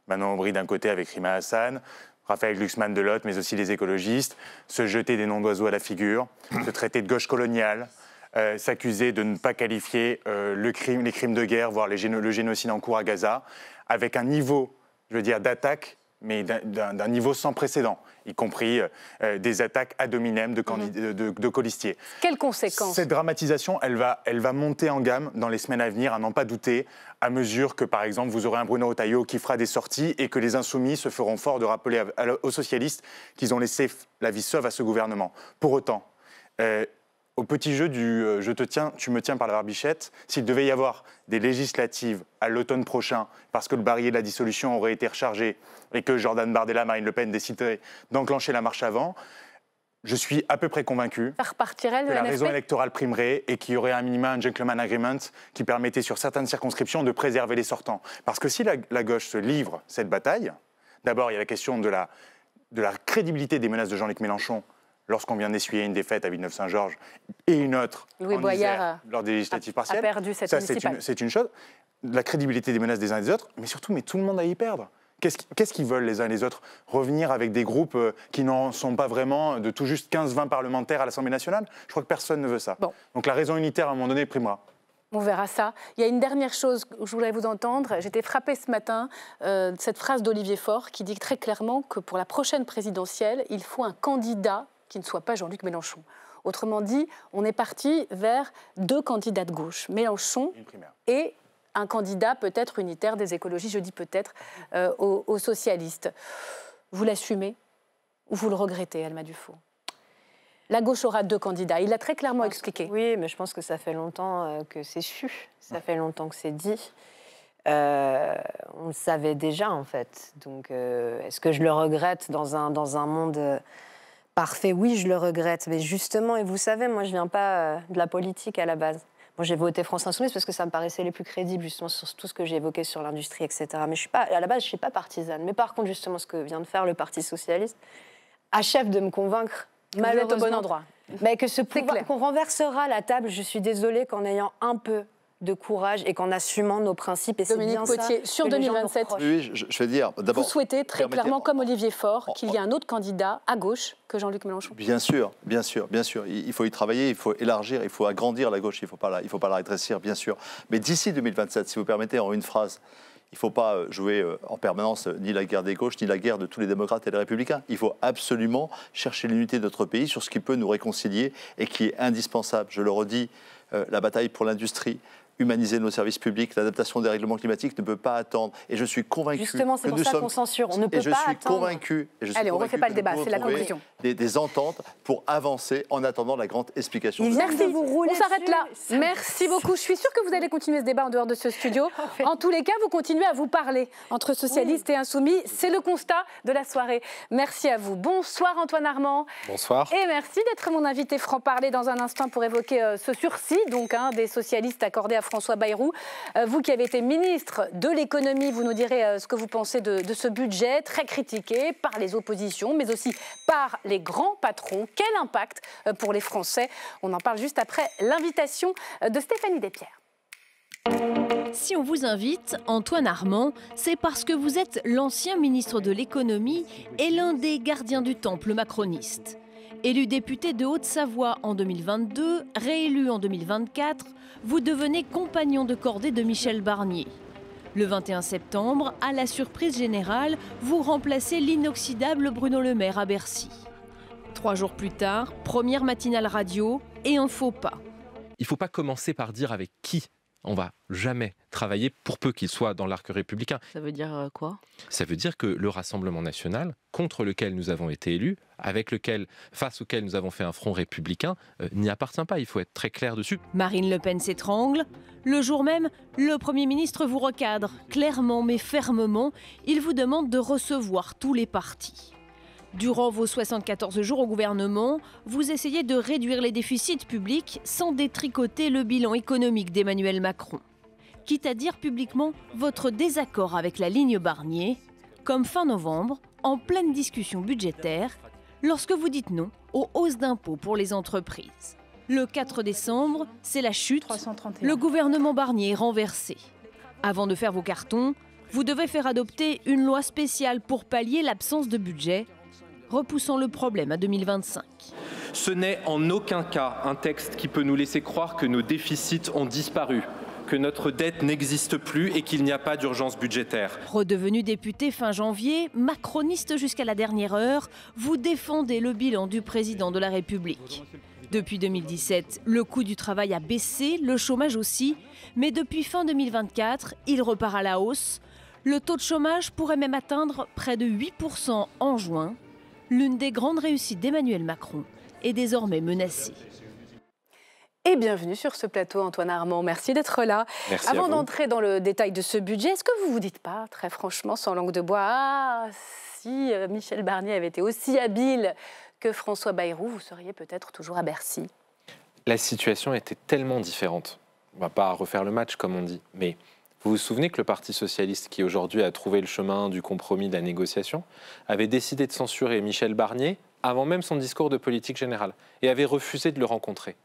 Manon Aubry d'un côté avec Rima Hassan, Raphaël Glucksmann de l'autre, mais aussi les écologistes, se jeter des noms d'oiseaux à la figure, se traiter de gauche coloniale, s'accuser de ne pas qualifier les crimes de guerre, voire le génocide en cours à Gaza, avec un niveau, je veux dire, d'attaque, mais d'un niveau sans précédent, y compris des attaques ad hominem de colistiers. Quelles conséquences ? Cette dramatisation, elle va monter en gamme dans les semaines à venir, à n'en pas douter, à mesure que, par exemple, vous aurez un Bruno Retailleau qui fera des sorties et que les insoumis se feront fort de rappeler aux socialistes qu'ils ont laissé la vie sauve à ce gouvernement. Pour autant, au petit jeu du « je te tiens, tu me tiens par la barbichette », s'il devait y avoir des législatives à l'automne prochain, parce que le barillet de la dissolution aurait été rechargé et que Jordan Bardella, Marine Le Pen décideraient d'enclencher la marche avant, je suis à peu près convaincu que la raison électorale primerait et qu'il y aurait un minimum, un gentleman agreement qui permettait sur certaines circonscriptions de préserver les sortants. Parce que si la gauche se livre cette bataille, D'abord, il y a la question de la crédibilité des menaces de Jean-Luc Mélenchon lorsqu'on vient d'essuyer une défaite à Villeneuve-Saint-Georges et une autre Louis en Boyard Isère, lors des législatives partielles. A perdu cette Ça, municipale. c'est une chose. La crédibilité des menaces des uns et des autres, mais surtout, tout le monde a y perdre. Qu'est-ce qu'ils veulent les uns et les autres? Revenir avec des groupes qui n'en sont pas vraiment, de tout juste 15-20 parlementaires à l'Assemblée nationale? Je crois que personne ne veut ça. Bon. Donc la raison unitaire, à un moment donné, primera. On verra ça. Il y a une dernière chose où je voudrais vous entendre. J'étais frappée ce matin de cette phrase d'Olivier Faure qui dit très clairement que pour la prochaine présidentielle, il faut un candidat qui ne soit pas Jean-Luc Mélenchon. Autrement dit, on est parti vers 2 candidats de gauche, Mélenchon et un candidat peut-être unitaire des écologistes, je dis peut-être, aux socialistes. Vous l'assumez ou vous le regrettez, Alma Dufault? La gauche aura 2 candidats. Il l'a très clairement expliqué. Oui, mais je pense que ça fait longtemps que c'est su. Ça fait longtemps que c'est dit. On le savait déjà, en fait. Donc, est-ce que je le regrette dans un monde parfait? Oui, je le regrette. Mais justement, et vous savez, moi, je ne viens pas de la politique à la base. Moi, j'ai voté France Insoumise parce que ça me paraissait les plus crédibles, justement, sur tout ce que j'ai évoqué sur l'industrie, etc. Mais à la base, je ne suis pas partisane. Mais par contre, justement, ce que vient de faire le Parti socialiste achève de me convaincre, malheureusement, au bon endroit. Mais que qu'on renversera la table, je suis désolée, qu'en ayant un peu de courage et qu'en assumant nos principes. Et Dominique Potier, sur 2027, oui, je vais dire, d'abord, vous souhaitez très clairement, comme Olivier Faure, qu'il y ait un autre candidat à gauche que Jean-Luc Mélenchon? Bien sûr, bien sûr, bien sûr. Il faut y travailler, il faut élargir, il faut agrandir la gauche, il ne faut pas la rétrécir, bien sûr. Mais d'ici 2027, si vous permettez, en une phrase, il ne faut pas jouer en permanence ni la guerre des gauches, ni la guerre de tous les démocrates et les républicains. Il faut absolument chercher l'unité de notre pays sur ce qui peut nous réconcilier et qui est indispensable. Je le redis, la bataille pour l'industrie, humaniser nos services publics, l'adaptation des règlements climatiques ne peut pas attendre. Et je suis convaincu justement, c'est pour ça qu'on censure. On ne peut pas attendre. Allez, on ne refait pas le débat, c'est la conclusion. Des ententes pour avancer en attendant la grande explication. Merci, on s'arrête là. Merci beaucoup. Je suis sûre que vous allez continuer ce débat en dehors de ce studio. En tous les cas, vous continuez à vous parler entre socialistes et insoumis. C'est le constat de la soirée. Merci à vous. Bonsoir Antoine Armand. Bonsoir. Et merci d'être mon invité franc-parler dans un instant pour évoquer ce sursis des socialistes accordé à François Bayrou. Vous qui avez été ministre de l'économie, vous nous direz ce que vous pensez de ce budget très critiqué par les oppositions, mais aussi par les grands patrons. Quel impact pour les Français? On en parle juste après l'invitation de Stéphanie Despierres. Si on vous invite, Antoine Armand, c'est parce que vous êtes l'ancien ministre de l'économie et l'un des gardiens du temple macroniste. Élu député de Haute-Savoie en 2022, réélu en 2024, vous devenez compagnon de cordée de Michel Barnier. Le 21 septembre, à la surprise générale, vous remplacez l'inoxydable Bruno Le Maire à Bercy. 3 jours plus tard, première matinale radio et un faux pas. Il ne faut pas commencer par dire avec qui on va jamais travailler, pour peu qu'il soit dans l'arc républicain. Ça veut dire quoi? Ça veut dire que le Rassemblement national, contre lequel nous avons été élus, face auquel nous avons fait un front républicain, n'y appartient pas. Il faut être très clair dessus. Marine Le Pen s'étrangle. Le jour même, le Premier ministre vous recadre. Clairement mais fermement, il vous demande de recevoir tous les partis. Durant vos 74 jours au gouvernement, vous essayez de réduire les déficits publics sans détricoter le bilan économique d'Emmanuel Macron. Quitte à dire publiquement votre désaccord avec la ligne Barnier, comme fin novembre, en pleine discussion budgétaire, lorsque vous dites non aux hausses d'impôts pour les entreprises. Le 4 décembre, c'est la chute. 331. Le gouvernement Barnier est renversé. Avant de faire vos cartons, vous devez faire adopter une loi spéciale pour pallier l'absence de budget, repoussant le problème à 2025. Ce n'est en aucun cas un texte qui peut nous laisser croire que nos déficits ont disparu, que notre dette n'existe plus et qu'il n'y a pas d'urgence budgétaire. Redevenu député fin janvier, macroniste jusqu'à la dernière heure, vous défendez le bilan du président de la République. Depuis 2017, le coût du travail a baissé, le chômage aussi, mais depuis fin 2024, il repart à la hausse. Le taux de chômage pourrait même atteindre près de 8% en juin. L'une des grandes réussites d'Emmanuel Macron est désormais menacée. Et bienvenue sur ce plateau, Antoine Armand. Merci d'être là. Merci. Avant d'entrer dans le détail de ce budget, est-ce que vous vous dites pas, très franchement, sans langue de bois, ah, si Michel Barnier avait été aussi habile que François Bayrou, vous seriez peut-être toujours à Bercy? La situation était tellement différente. On ne va pas refaire le match, comme on dit, mais il Vous vous souvenez que le Parti socialiste, qui aujourd'hui a trouvé le chemin du compromis, de la négociation, avait décidé de censurer Michel Barnier avant même son discours de politique générale et avait refusé de le rencontrer.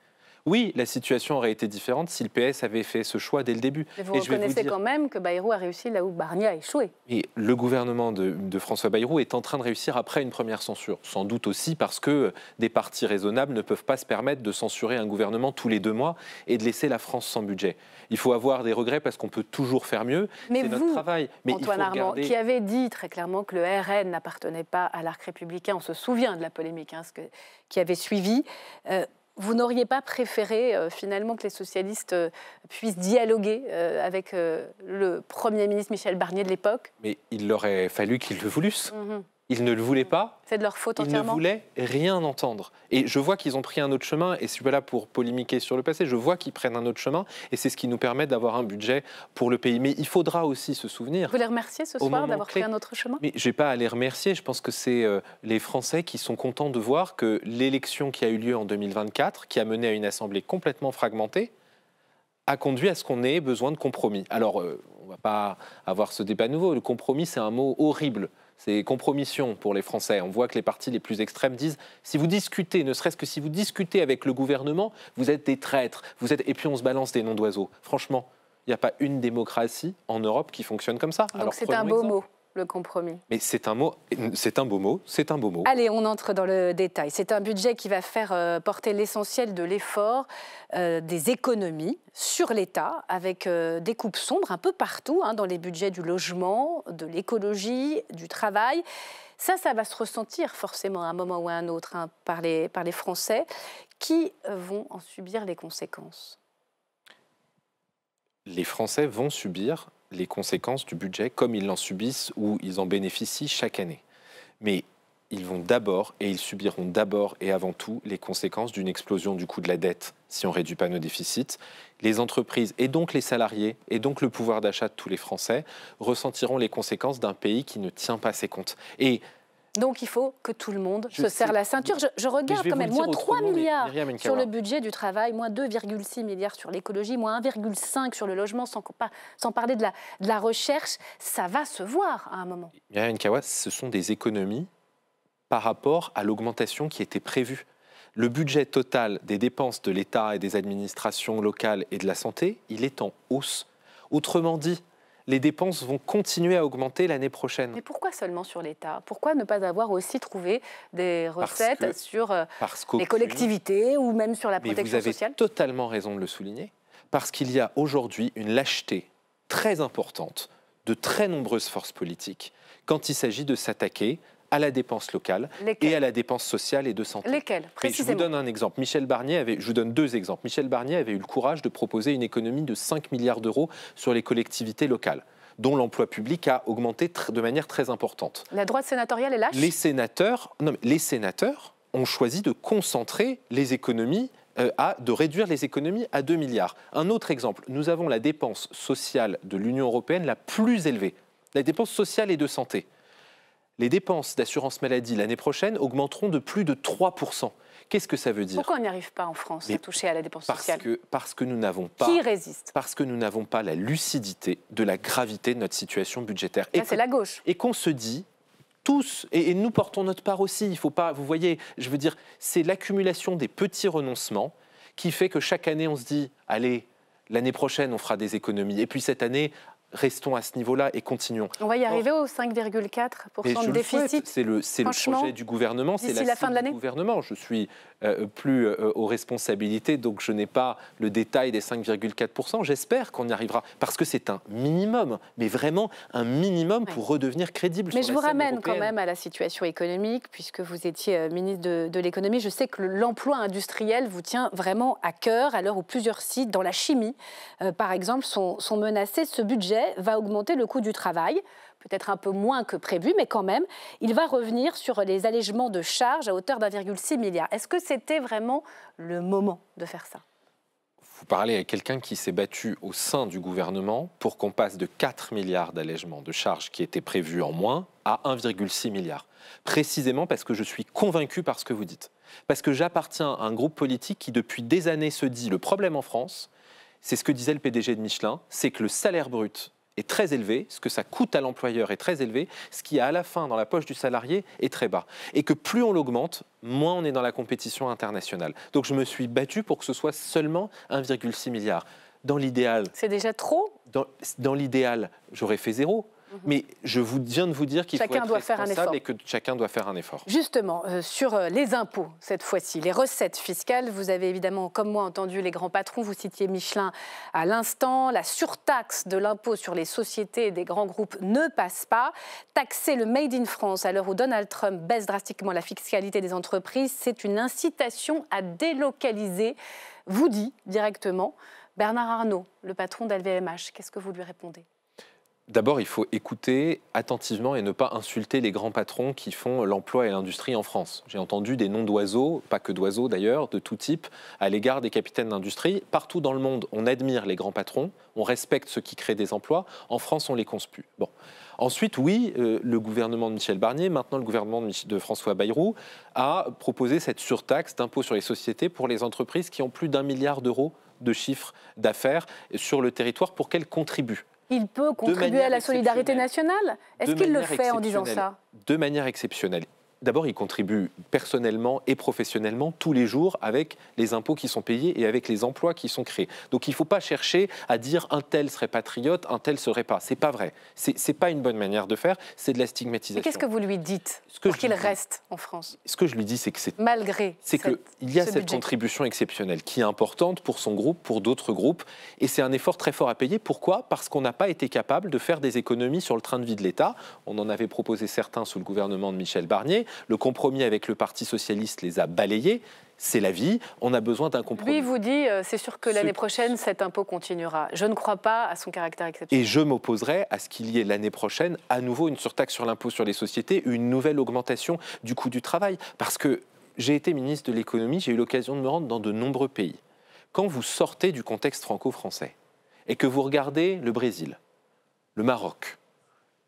Oui, la situation aurait été différente si le PS avait fait ce choix dès le début. Mais vous reconnaissez quand même que Bayrou a réussi là où Barnier a échoué. Et le gouvernement de François Bayrou est en train de réussir après une première censure. Sans doute aussi parce que des partis raisonnables ne peuvent pas se permettre de censurer un gouvernement tous les 2 mois et de laisser la France sans budget. Il faut avoir des regrets parce qu'on peut toujours faire mieux. Mais c'est vous, notre travail. Mais Antoine Armand, qui avait dit très clairement que le RN n'appartenait pas à l'arc républicain, on se souvient de la polémique qui avait suivi. Vous n'auriez pas préféré finalement que les socialistes puissent dialoguer avec le Premier ministre Michel Barnier de l'époque? Mais il aurait fallu qu'ils le voulussent. Ils ne le voulaient pas. C'est de leur faute entièrement. Ils ne voulaient rien entendre. Et je vois qu'ils ont pris un autre chemin, et je suis pas là pour polémiquer sur le passé, je vois qu'ils prennent un autre chemin, et c'est ce qui nous permet d'avoir un budget pour le pays. Mais il faudra aussi se souvenir... Vous les remerciez ce soir d'avoir pris un autre chemin? Mais je n'ai pas à les remercier, je pense que c'est les Français qui sont contents de voir que l'élection qui a eu lieu en 2024, qui a mené à une assemblée complètement fragmentée, a conduit à ce qu'on ait besoin de compromis. Alors, on ne va pas avoir ce débat nouveau, le compromis c'est un mot horrible. C'est compromission pour les Français. On voit que les partis les plus extrêmes disent si vous discutez, ne serait-ce que si vous discutez avec le gouvernement, vous êtes des traîtres. Et puis on se balance des noms d'oiseaux. Franchement, il n'y a pas une démocratie en Europe qui fonctionne comme ça. Donc c'est un beau mot, le compromis. Mais c'est un beau mot. Allez, on entre dans le détail. C'est un budget qui va faire porter l'essentiel de l'effort des économies sur l'État, avec des coupes sombres un peu partout, dans les budgets du logement, de l'écologie, du travail. Ça va se ressentir forcément à un moment ou à un autre par les Français qui vont en subir les conséquences. Les Français vont subir les conséquences du budget comme ils l'en subissent ou ils en bénéficient chaque année. Mais ils vont d'abord, et ils subiront d'abord et avant tout les conséquences d'une explosion du coût de la dette si on ne réduit pas nos déficits. Les entreprises et donc les salariés et donc le pouvoir d'achat de tous les Français ressentiront les conséquences d'un pays qui ne tient pas ses comptes. Et donc il faut que tout le monde se serre la ceinture. Je regarde quand même, moins 3 milliards sur le budget du travail, moins 2,6 milliards sur l'écologie, moins 1,5 sur le logement, sans parler de la recherche. Ça va se voir à un moment. Myriam Nkawa, ce sont des économies par rapport à l'augmentation qui était prévue. Le budget total des dépenses de l'État et des administrations locales et de la santé, il est en hausse. Autrement dit, les dépenses vont continuer à augmenter l'année prochaine. Mais pourquoi seulement sur l'État? Pourquoi ne pas avoir aussi trouvé des recettes sur les collectivités ou même sur la protection sociale? Vous avez totalement raison de le souligner, parce qu'il y a aujourd'hui une lâcheté très importante de très nombreuses forces politiques quand il s'agit de s'attaquer à la dépense locale et à la dépense sociale et de santé. Lesquelles, précisément? Je vous donne un exemple. Je vous donne 2 exemples. Michel Barnier avait eu le courage de proposer une économie de 5 milliards d'euros sur les collectivités locales, dont l'emploi public a augmenté de manière très importante. La droite sénatoriale est lâche? Les sénateurs ont choisi de concentrer les économies, de réduire les économies à 2 milliards. Un autre exemple, nous avons la dépense sociale de l'Union européenne la plus élevée, la dépense sociale et de santé. Les dépenses d'assurance maladie l'année prochaine augmenteront de plus de 3%. Qu'est-ce que ça veut dire? Pourquoi on n'y arrive pas en France à toucher à la dépense sociale? Parce que nous n'avons pas... Qui résiste? Parce que nous n'avons pas la lucidité de la gravité de notre situation budgétaire. Ça, c'est la gauche. Et qu'on se dit, tous, et nous portons notre part aussi, il faut pas... Vous voyez, je veux dire, c'est l'accumulation des petits renoncements qui fait que chaque année, on se dit, allez, l'année prochaine, on fera des économies. Et puis cette année... Restons à ce niveau-là et continuons. On va y arriver au 5,4% de déficit. C'est le projet du gouvernement, c'est la fin de l'année. Gouvernement. Je suis plus aux responsabilités, donc je n'ai pas le détail des 5,4%. J'espère qu'on y arrivera, parce que c'est un minimum, mais vraiment un minimum pour redevenir crédible. Mais je vous ramène quand même à la situation économique, puisque vous étiez ministre de l'économie. Je sais que l'emploi industriel vous tient vraiment à cœur, à l'heure où plusieurs sites dans la chimie, par exemple, sont menacés. Ce budget va augmenter le coût du travail, peut-être un peu moins que prévu, mais quand même, il va revenir sur les allègements de charges à hauteur d'1,6 milliard. Est-ce que c'était vraiment le moment de faire ça? Vous parlez à quelqu'un qui s'est battu au sein du gouvernement pour qu'on passe de 4 milliards d'allègements de charges qui étaient prévus en moins à 1,6 milliard. Précisément parce que je suis convaincu par ce que vous dites. Parce que j'appartiens à un groupe politique qui, depuis des années, se dit le problème en France, c'est ce que disait le PDG de Michelin, c'est que le salaire brut est très élevé, ce que ça coûte à l'employeur est très élevé, ce qui à la fin dans la poche du salarié est très bas. Et que plus on l'augmente, moins on est dans la compétition internationale. Donc je me suis battu pour que ce soit seulement 1,6 milliard. Dans l'idéal... C'est déjà trop ? Dans l'idéal, j'aurais fait 0. Mais je viens de vous dire qu'il faut être responsable et que chacun doit faire un effort. Justement, sur les impôts, cette fois-ci, les recettes fiscales, vous avez évidemment, comme moi, entendu les grands patrons, vous citiez Michelin à l'instant, la surtaxe de l'impôt sur les sociétés des grands groupes ne passe pas. Taxer le Made in France à l'heure où Donald Trump baisse drastiquement la fiscalité des entreprises, c'est une incitation à délocaliser, vous dit directement Bernard Arnault, le patron d'LVMH. Qu'est-ce que vous lui répondez ? D'abord, il faut écouter attentivement et ne pas insulter les grands patrons qui font l'emploi et l'industrie en France. J'ai entendu des noms d'oiseaux, pas que d'oiseaux d'ailleurs, de tout type, à l'égard des capitaines d'industrie. Partout dans le monde, on admire les grands patrons, on respecte ceux qui créent des emplois. En France, on les conspue. Bon. Ensuite, oui, le gouvernement de Michel Barnier, maintenant le gouvernement de François Bayrou, a proposé cette surtaxe d'impôt sur les sociétés pour les entreprises qui ont plus d'1 milliard d'euros de chiffre d'affaires sur le territoire pour qu'elles contribuent. Il peut contribuer à la solidarité nationale ? Est-ce qu'il le fait en disant ça ? De manière exceptionnelle. D'abord, il contribue personnellement et professionnellement tous les jours avec les impôts qui sont payés et avec les emplois qui sont créés. Donc il ne faut pas chercher à dire un tel serait patriote, un tel serait pas. C'est pas vrai. C'est pas une bonne manière de faire, c'est de la stigmatisation. Mais qu'est-ce que vous lui dites pour qu'il reste en France ? Ce que je lui dis, c'est que malgré qu'il y a cette contribution exceptionnelle qui est importante pour son groupe, pour d'autres groupes, et c'est un effort très fort à payer. Pourquoi ? Parce qu'on n'a pas été capable de faire des économies sur le train de vie de l'État. On en avait proposé certains sous le gouvernement de Michel Barnier. Le compromis avec le Parti socialiste les a balayés. C'est la vie, on a besoin d'un compromis. Lui vous dit, c'est sûr que l'année prochaine, cet impôt continuera. Je ne crois pas à son caractère exceptionnel. Et je m'opposerai à ce qu'il y ait l'année prochaine à nouveau une surtaxe sur l'impôt sur les sociétés, une nouvelle augmentation du coût du travail. Parce que j'ai été ministre de l'économie, j'ai eu l'occasion de me rendre dans de nombreux pays. Quand vous sortez du contexte franco-français et que vous regardez le Brésil, le Maroc,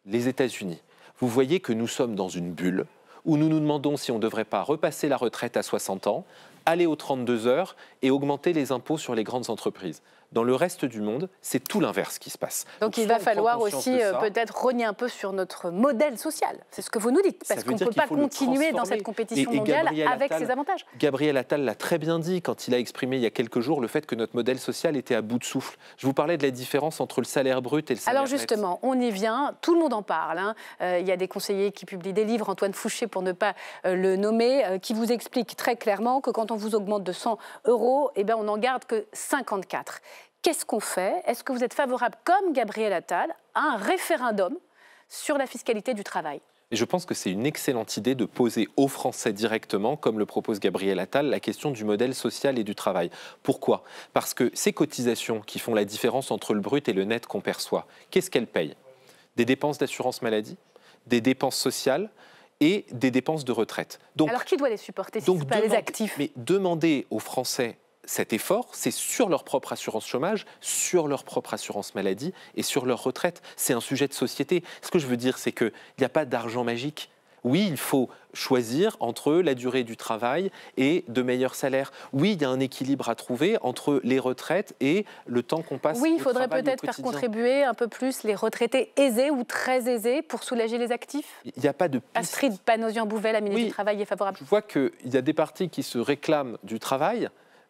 les États-Unis, vous voyez que nous sommes dans une bulle où nous nous demandons si on ne devrait pas repasser la retraite à 60 ans, aller aux 32 heures et augmenter les impôts sur les grandes entreprises. Dans le reste du monde, c'est tout l'inverse qui se passe. Donc il va falloir aussi peut-être rogner un peu sur notre modèle social. C'est ce que vous nous dites, parce qu'on ne peut pas continuer dans cette compétition mondiale avec ces avantages. Gabriel Attal l'a très bien dit quand il a exprimé il y a quelques jours le fait que notre modèle social était à bout de souffle. Je vous parlais de la différence entre le salaire brut et le salaire net. Alors justement, on y vient, tout le monde en parle. Il y a des conseillers qui publient des livres, Antoine Fouché pour ne pas le nommer, qui vous explique très clairement que quand on vous augmente de 100 €, eh bien, on n'en garde que 54. Qu'est-ce qu'on fait ? Est-ce que vous êtes favorable, comme Gabriel Attal, à un référendum sur la fiscalité du travail ? Et je pense que c'est une excellente idée de poser aux Français directement, comme le propose Gabriel Attal, la question du modèle social et du travail. Pourquoi ? Parce que ces cotisations qui font la différence entre le brut et le net qu'on perçoit, qu'est-ce qu'elles payent ? Des dépenses d'assurance maladie, des dépenses sociales et des dépenses de retraite. Donc, alors qui doit les supporter si ce n'est pas les actifs ? Mais demander aux Français cet effort, c'est sur leur propre assurance chômage, sur leur propre assurance maladie et sur leur retraite. C'est un sujet de société. Ce que je veux dire, c'est qu'il n'y a pas d'argent magique. Oui, il faut choisir entre la durée du travail et de meilleurs salaires. Oui, il y a un équilibre à trouver entre les retraites et le temps qu'on passe au travail. Oui, il faudrait peut-être faire contribuer un peu plus les retraités aisés ou très aisés pour soulager les actifs. Il n'y a pas de piste. Astrid Panosyan-Bouvet, la ministre du Travail, est favorable. Je vois qu'il y a des partis qui se réclament du travail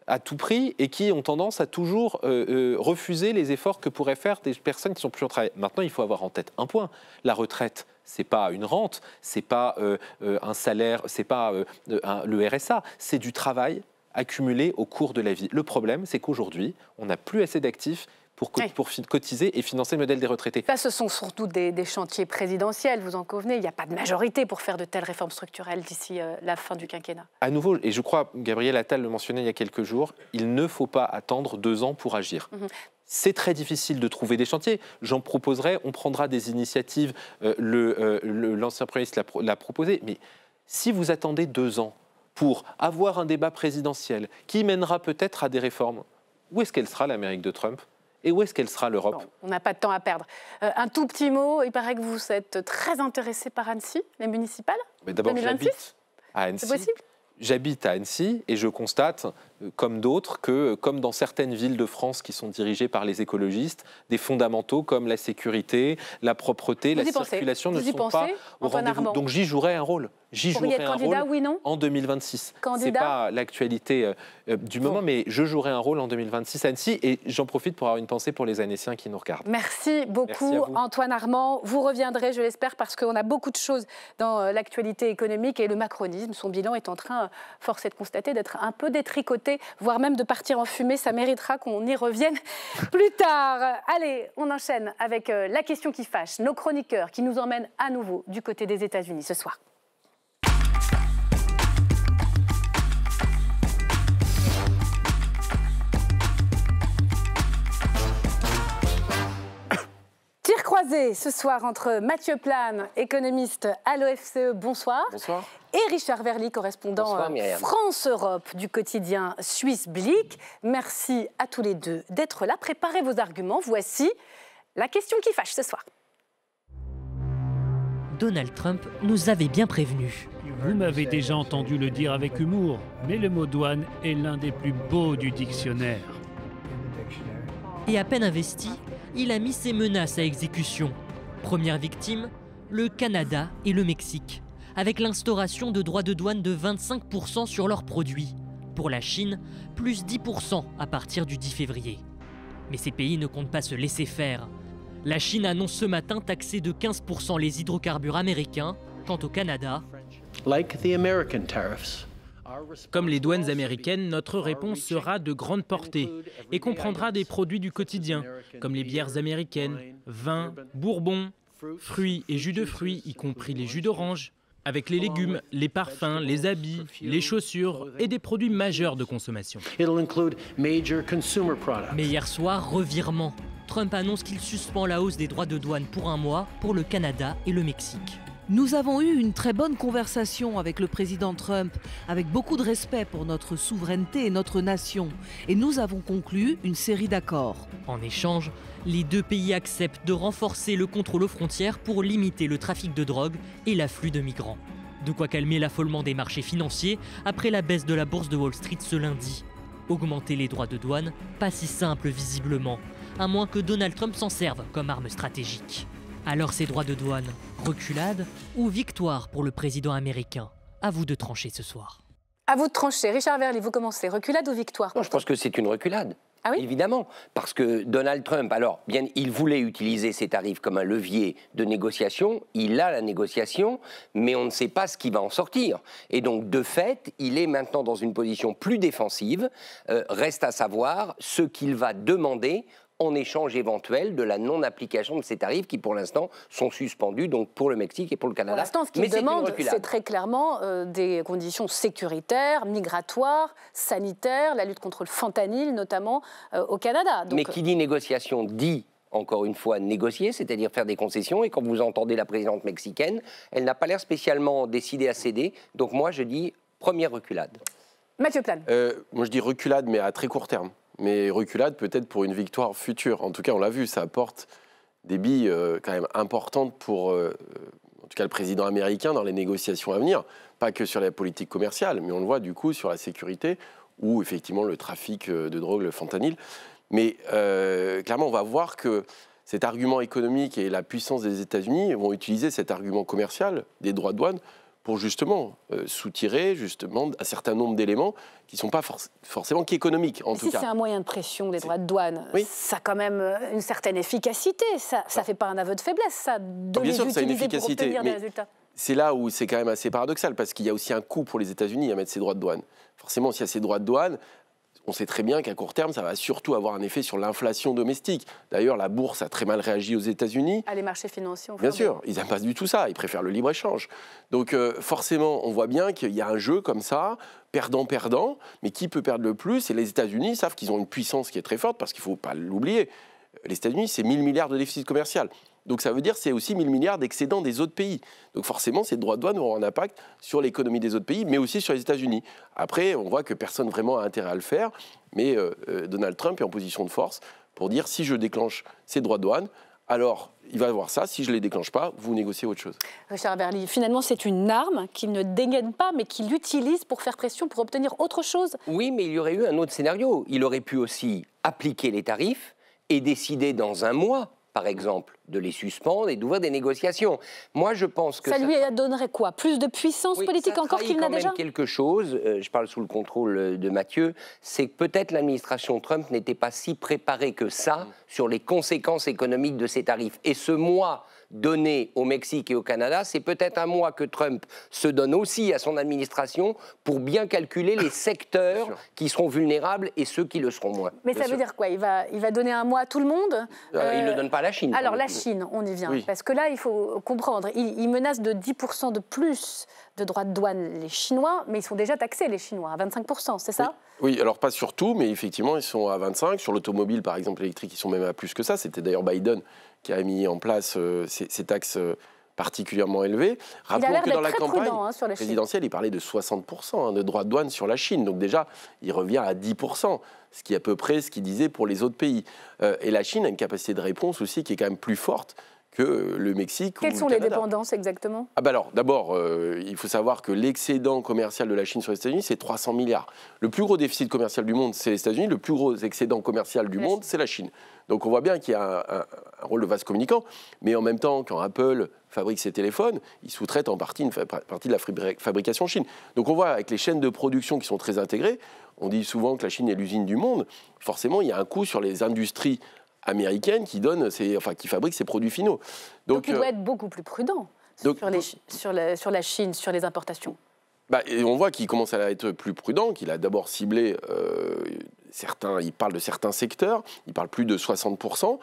à tout prix et qui ont tendance à toujours refuser les efforts que pourraient faire des personnes qui sont plus au travail. Maintenant, il faut avoir en tête un point. La retraite, c'est pas une rente, c'est pas un salaire, c'est pas le RSA, c'est du travail accumulé au cours de la vie. Le problème, c'est qu'aujourd'hui, on n'a plus assez d'actifs pour cotiser et financer le modèle des retraités. Ça, ce sont surtout des chantiers présidentiels, vous en convenez. Il n'y a pas de majorité pour faire de telles réformes structurelles d'ici la fin du quinquennat. À nouveau, et je crois, Gabriel Attal le mentionnait il y a quelques jours, il ne faut pas attendre 2 ans pour agir. C'est très difficile de trouver des chantiers. J'en proposerai, on prendra des initiatives. L'ancien Premier ministre l'a proposé. Mais si vous attendez 2 ans pour avoir un débat présidentiel qui mènera peut-être à des réformes, où est-ce qu'elle sera, l'Amérique de Trump ? Et où est-ce qu'elle sera, l'Europe ? Bon, on n'a pas de temps à perdre. Un tout petit mot, il paraît que vous êtes très intéressé par Annecy, les municipales. Mais d'abord, j'habite à Annecy. C'est possible ? J'habite à Annecy et je constate, comme d'autres, que comme dans certaines villes de France qui sont dirigées par les écologistes, des fondamentaux comme la sécurité, la propreté, la circulation ne sont pas au rendez-vous. Donc j'y jouerai un rôle. J'y jouerai un rôle en 2026. Ce n'est pas l'actualité du moment, mais je jouerai un rôle en 2026 à Annecy. Et j'en profite pour avoir une pensée pour les Annéciens qui nous regardent. Merci beaucoup, Antoine Armand. Vous reviendrez, je l'espère, parce qu'on a beaucoup de choses dans l'actualité économique. Et le macronisme, son bilan est en train, force est de constater, d'être un peu détricoté, voire même de partir en fumée. Ça méritera qu'on y revienne plus tard. Allez, on enchaîne avec la question qui fâche. Nos chroniqueurs qui nous emmènent à nouveau du côté des États-Unis ce soir. Tir croisé ce soir entre Mathieu Plane, économiste à l'OFCE, bonsoir. Bonsoir. Et Richard Verly, correspondant France-Europe du quotidien suisse Blick. Merci à tous les deux d'être là. Préparez vos arguments. Voici la question qui fâche ce soir. Donald Trump nous avait bien prévenus. Vous m'avez déjà entendu le dire avec humour, mais le mot douane est l'un des plus beaux du dictionnaire. Et à peine investi, il a mis ses menaces à exécution. Première victime, le Canada et le Mexique, avec l'instauration de droits de douane de 25% sur leurs produits. Pour la Chine, plus 10% à partir du 10 février. Mais ces pays ne comptent pas se laisser faire. La Chine annonce ce matin taxer de 15% les hydrocarbures américains. Quant au Canada, comme les douanes américaines, notre réponse sera de grande portée et comprendra des produits du quotidien, comme les bières américaines, vins, bourbons, fruits et jus de fruits, y compris les jus d'orange, avec les légumes, les parfums, les habits, les chaussures et des produits majeurs de consommation. Mais hier soir, revirement. Trump annonce qu'il suspend la hausse des droits de douane pour un mois pour le Canada et le Mexique. Nous avons eu une très bonne conversation avec le président Trump, avec beaucoup de respect pour notre souveraineté et notre nation. Et nous avons conclu une série d'accords. En échange, les deux pays acceptent de renforcer le contrôle aux frontières pour limiter le trafic de drogue et l'afflux de migrants. De quoi calmer l'affolement des marchés financiers après la baisse de la bourse de Wall Street ce lundi. Augmenter les droits de douane, pas si simple visiblement, à moins que Donald Trump s'en serve comme arme stratégique. Alors ces droits de douane, reculade ou victoire pour le président américain? À vous de trancher ce soir. À vous de trancher. Richard Verly, vous commencez. Reculade ou victoire? Non, je pense que c'est une reculade. Ah oui? Évidemment, parce que Donald Trump, alors, bien, il voulait utiliser ces tarifs comme un levier de négociation, il a la négociation, mais on ne sait pas ce qui va en sortir. Et donc, de fait, il est maintenant dans une position plus défensive. Reste à savoir ce qu'il va demander en échange éventuel de la non-application de ces tarifs qui, pour l'instant, sont suspendus donc pour le Mexique et pour le Canada. Pour l'instant, ce qu'il demande, c'est très clairement des conditions sécuritaires, migratoires, sanitaires, la lutte contre le fentanyl, notamment au Canada. Donc... Mais qui dit négociation dit, encore une fois, négocier, c'est-à-dire faire des concessions. Et quand vous entendez la présidente mexicaine, elle n'a pas l'air spécialement décidée à céder. Donc moi, je dis première reculade. Mathieu Plane. Moi, je dis reculade, mais à très court terme. Mais reculade peut-être pour une victoire future. En tout cas, on l'a vu, ça apporte des billes quand même importantes pour, en tout cas, le président américain dans les négociations à venir. Pas que sur la politique commerciale, mais on le voit du coup sur la sécurité ou effectivement le trafic de drogue, le fentanyl. Mais clairement, on va voir que cet argument économique et la puissance des États-Unis vont utiliser cet argument commercial des droits de douane pour justement soutirer justement un certain nombre d'éléments qui ne sont pas forcément qu'économiques, en tout cas. Si c'est un moyen de pression des droits de douane, oui, ça a quand même une certaine efficacité. Ça ne fait pas un aveu de faiblesse, ça, de bien les sûr, utiliser ça a une efficacité, pour obtenir des résultats. C'est là où c'est quand même assez paradoxal, parce qu'il y a aussi un coût pour les États-Unis à mettre ces droits de douane. Forcément, s'il y a ces droits de douane, on sait très bien qu'à court terme, ça va surtout avoir un effet sur l'inflation domestique. D'ailleurs, la bourse a très mal réagi aux États-Unis. Ah, les marchés financiers ont fait bien sûr, ils n'aiment pas du tout ça, ils préfèrent le libre-échange. Donc forcément, on voit bien qu'il y a un jeu comme ça, perdant-perdant, mais qui peut perdre le plus? Et les États-Unis savent qu'ils ont une puissance qui est très forte, parce qu'il ne faut pas l'oublier. Les États-Unis, c'est 1000 milliards de déficit commercial. Donc ça veut dire que c'est aussi 1000 milliards d'excédents des autres pays. Donc forcément, ces droits de douane vont avoir un impact sur l'économie des autres pays, mais aussi sur les États-Unis. Après, on voit que personne vraiment a intérêt à le faire, mais Donald Trump est en position de force pour dire si je déclenche ces droits de douane, alors il va avoir ça. Si je ne les déclenche pas, vous négociez autre chose. Richard Verly, finalement, c'est une arme qu'il ne dégaine pas, mais qu'il utilise pour faire pression, pour obtenir autre chose. Oui, mais il y aurait eu un autre scénario. Il aurait pu aussi appliquer les tarifs et décider dans un mois, par exemple, de les suspendre et d'ouvrir des négociations. Moi, je pense que ça lui donnerait quoi? Plus de puissance politique encore qu'il n'a déjà? Quelque chose, je parle sous le contrôle de Mathieu, c'est que peut-être l'administration Trump n'était pas si préparée que ça sur les conséquences économiques de ces tarifs. Et ce mois donné au Mexique et au Canada, c'est peut-être un mois que Trump se donne aussi à son administration pour bien calculer les secteurs qui seront vulnérables et ceux qui le seront moins. Mais ça veut dire quoi? Il va donner un mois à tout le monde? Il ne le donne pas à la Chine. Alors la Chine, on y vient. Oui. Parce que là, il faut comprendre, il menace de 10% de plus de droits de douane les Chinois, mais ils sont déjà taxés, les Chinois, à 25%, c'est ça? Oui, alors pas sur tout, mais effectivement, ils sont à 25%. Sur l'automobile, par exemple, électrique, ils sont même à plus que ça. C'était d'ailleurs Biden qui a mis en place ces taxes particulièrement élevées. Rappelons que dans la campagne présidentielle, il parlait de 60% de droits de douane sur la Chine. Donc déjà, il revient à 10%, ce qui est à peu près ce qu'il disait pour les autres pays. Et la Chine a une capacité de réponse aussi qui est quand même plus forte que le Mexique ou le Canada. Quelles sont les dépendances exactement? Alors, d'abord, il faut savoir que l'excédent commercial de la Chine sur les États-Unis, c'est 300 milliards. Le plus gros déficit commercial du monde, c'est les États-Unis. Le plus gros excédent commercial du monde, c'est la Chine. Donc on voit bien qu'il y a un rôle de vase communicant. Mais en même temps, quand Apple fabrique ses téléphones, il sous-traite en partie une partie de la fabrication en Chine. Donc on voit avec les chaînes de production qui sont très intégrées, on dit souvent que la Chine est l'usine du monde. Forcément, il y a un coût sur les industries américaines qui fabriquent ces produits finaux. Donc il doit être beaucoup plus prudent sur la Chine, sur les importations. Et on voit qu'il commence à être plus prudent, qu'il a d'abord ciblé certains, il parle de certains secteurs, il parle plus de 60%,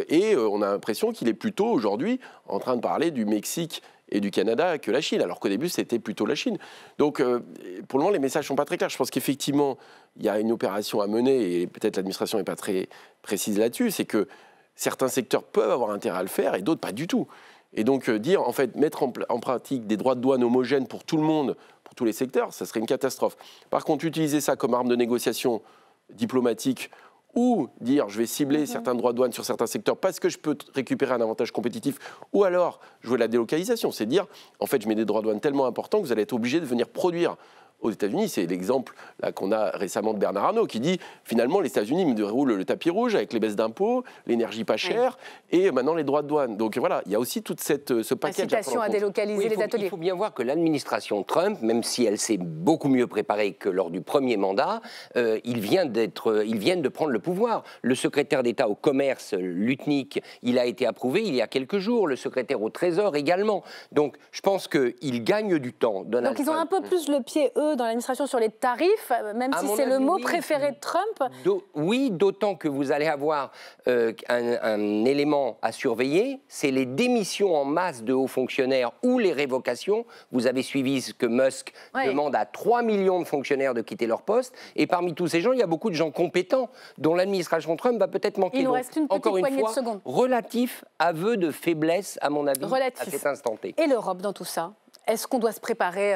et on a l'impression qu'il est plutôt aujourd'hui en train de parler du Mexique et du Canada que la Chine, alors qu'au début c'était plutôt la Chine. Donc pour le moment les messages ne sont pas très clairs. Je pense qu'effectivement il y a une opération à mener, et peut-être l'administration n'est pas très précise là-dessus, c'est que certains secteurs peuvent avoir intérêt à le faire et d'autres pas du tout. Et donc mettre en pratique des droits de douane homogènes pour tout le monde, pour tous les secteurs, ça serait une catastrophe. Par contre, utiliser ça comme arme de négociation diplomatique ou dire je vais cibler certains droits de douane sur certains secteurs parce que je peux récupérer un avantage compétitif, ou alors jouer la délocalisation, c'est dire en fait je mets des droits de douane tellement importants que vous allez être obligé de venir produire aux États-Unis. C'est l'exemple qu'on a récemment de Bernard Arnault qui dit finalement les États-Unis me déroulent le tapis rouge avec les baisses d'impôts, l'énergie pas chère et maintenant les droits de douane. Donc voilà, il y a aussi toute ce package. Incitation à délocaliser les ateliers. Il faut bien voir que l'administration Trump, même si elle s'est beaucoup mieux préparée que lors du premier mandat, ils viennent de prendre le pouvoir. Le secrétaire d'État au commerce, Lutnick, il a été approuvé il y a quelques jours. Le secrétaire au Trésor également. Donc je pense qu'ils gagnent du temps. Donc ils ont un peu plus le pied, eux, dans l'administration sur les tarifs, même si c'est le mot préféré de Trump? Oui, d'autant que vous allez avoir un élément à surveiller, c'est les démissions en masse de hauts fonctionnaires ou les révocations. Vous avez suivi ce que Musk demande à 3 millions de fonctionnaires de quitter leur poste, et parmi tous ces gens, il y a beaucoup de gens compétents dont l'administration Trump va peut-être manquer. Il nous reste une petite poignée de secondes. Relatif aveu de faiblesse, à mon avis, à cet instant T. Et l'Europe dans tout ça? Est-ce qu'on doit se préparer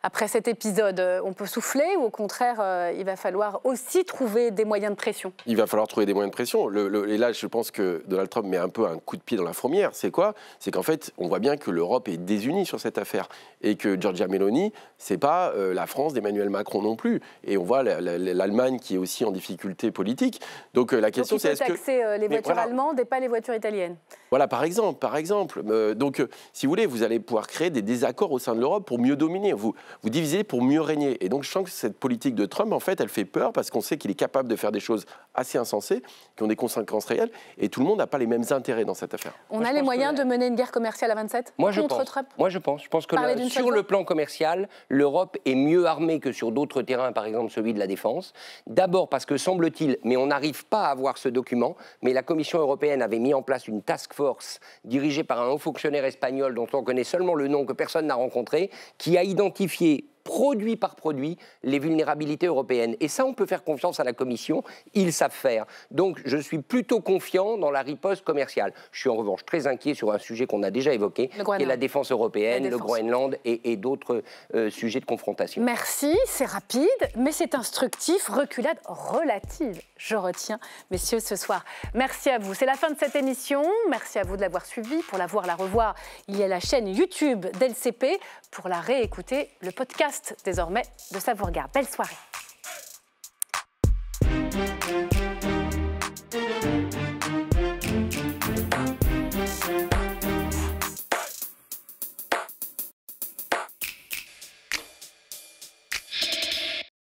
après cet épisode? On peut souffler ou au contraire, il va falloir aussi trouver des moyens de pression? Il va falloir trouver des moyens de pression. Et là, je pense que Donald Trump met un peu un coup de pied dans la fourmière. C'est quoi? C'est qu'en fait, on voit bien que l'Europe est désunie sur cette affaire. Et que Giorgia Meloni, c'est pas la France d'Emmanuel Macron non plus. Et on voit l'Allemagne qui est aussi en difficulté politique. Donc la question, c'est est-ce que... taxer les voitures allemandes et pas les voitures italiennes? Voilà, par exemple. Donc, si vous voulez, vous allez pouvoir créer des désaccords au sein de l'Europe pour mieux dominer. Vous divisez pour mieux régner. Et donc, je sens que cette politique de Trump, en fait, elle fait peur parce qu'on sait qu'il est capable de faire des choses assez insensées, qui ont des conséquences réelles, et tout le monde n'a pas les mêmes intérêts dans cette affaire. On a les moyens de mener une guerre commerciale à 27 contre Trump? Moi, je pense. Je pense que sur le plan commercial, l'Europe est mieux armée que sur d'autres terrains, par exemple celui de la défense. D'abord parce que, semble-t-il, mais on n'arrive pas à avoir ce document, mais la Commission européenne avait mis en place une task force dirigée par un haut fonctionnaire espagnol dont on connaît seulement le nom, que personne n'a rencontré, qui a identifié produit par produit, les vulnérabilités européennes. Et ça, on peut faire confiance à la Commission, ils savent faire. Donc, je suis plutôt confiant dans la riposte commerciale. Je suis en revanche très inquiet sur un sujet qu'on a déjà évoqué, qui est la défense européenne, le Groenland et d'autres sujets de confrontation. Merci, c'est rapide, mais c'est instructif, reculade relative, je retiens, messieurs, ce soir. Merci à vous. C'est la fin de cette émission. Merci à vous de l'avoir suivi. Pour la voir, la revoir, il y a la chaîne YouTube d'LCP. Pour la réécouter, le podcast désormais de Ça vous regarde. Belle soirée.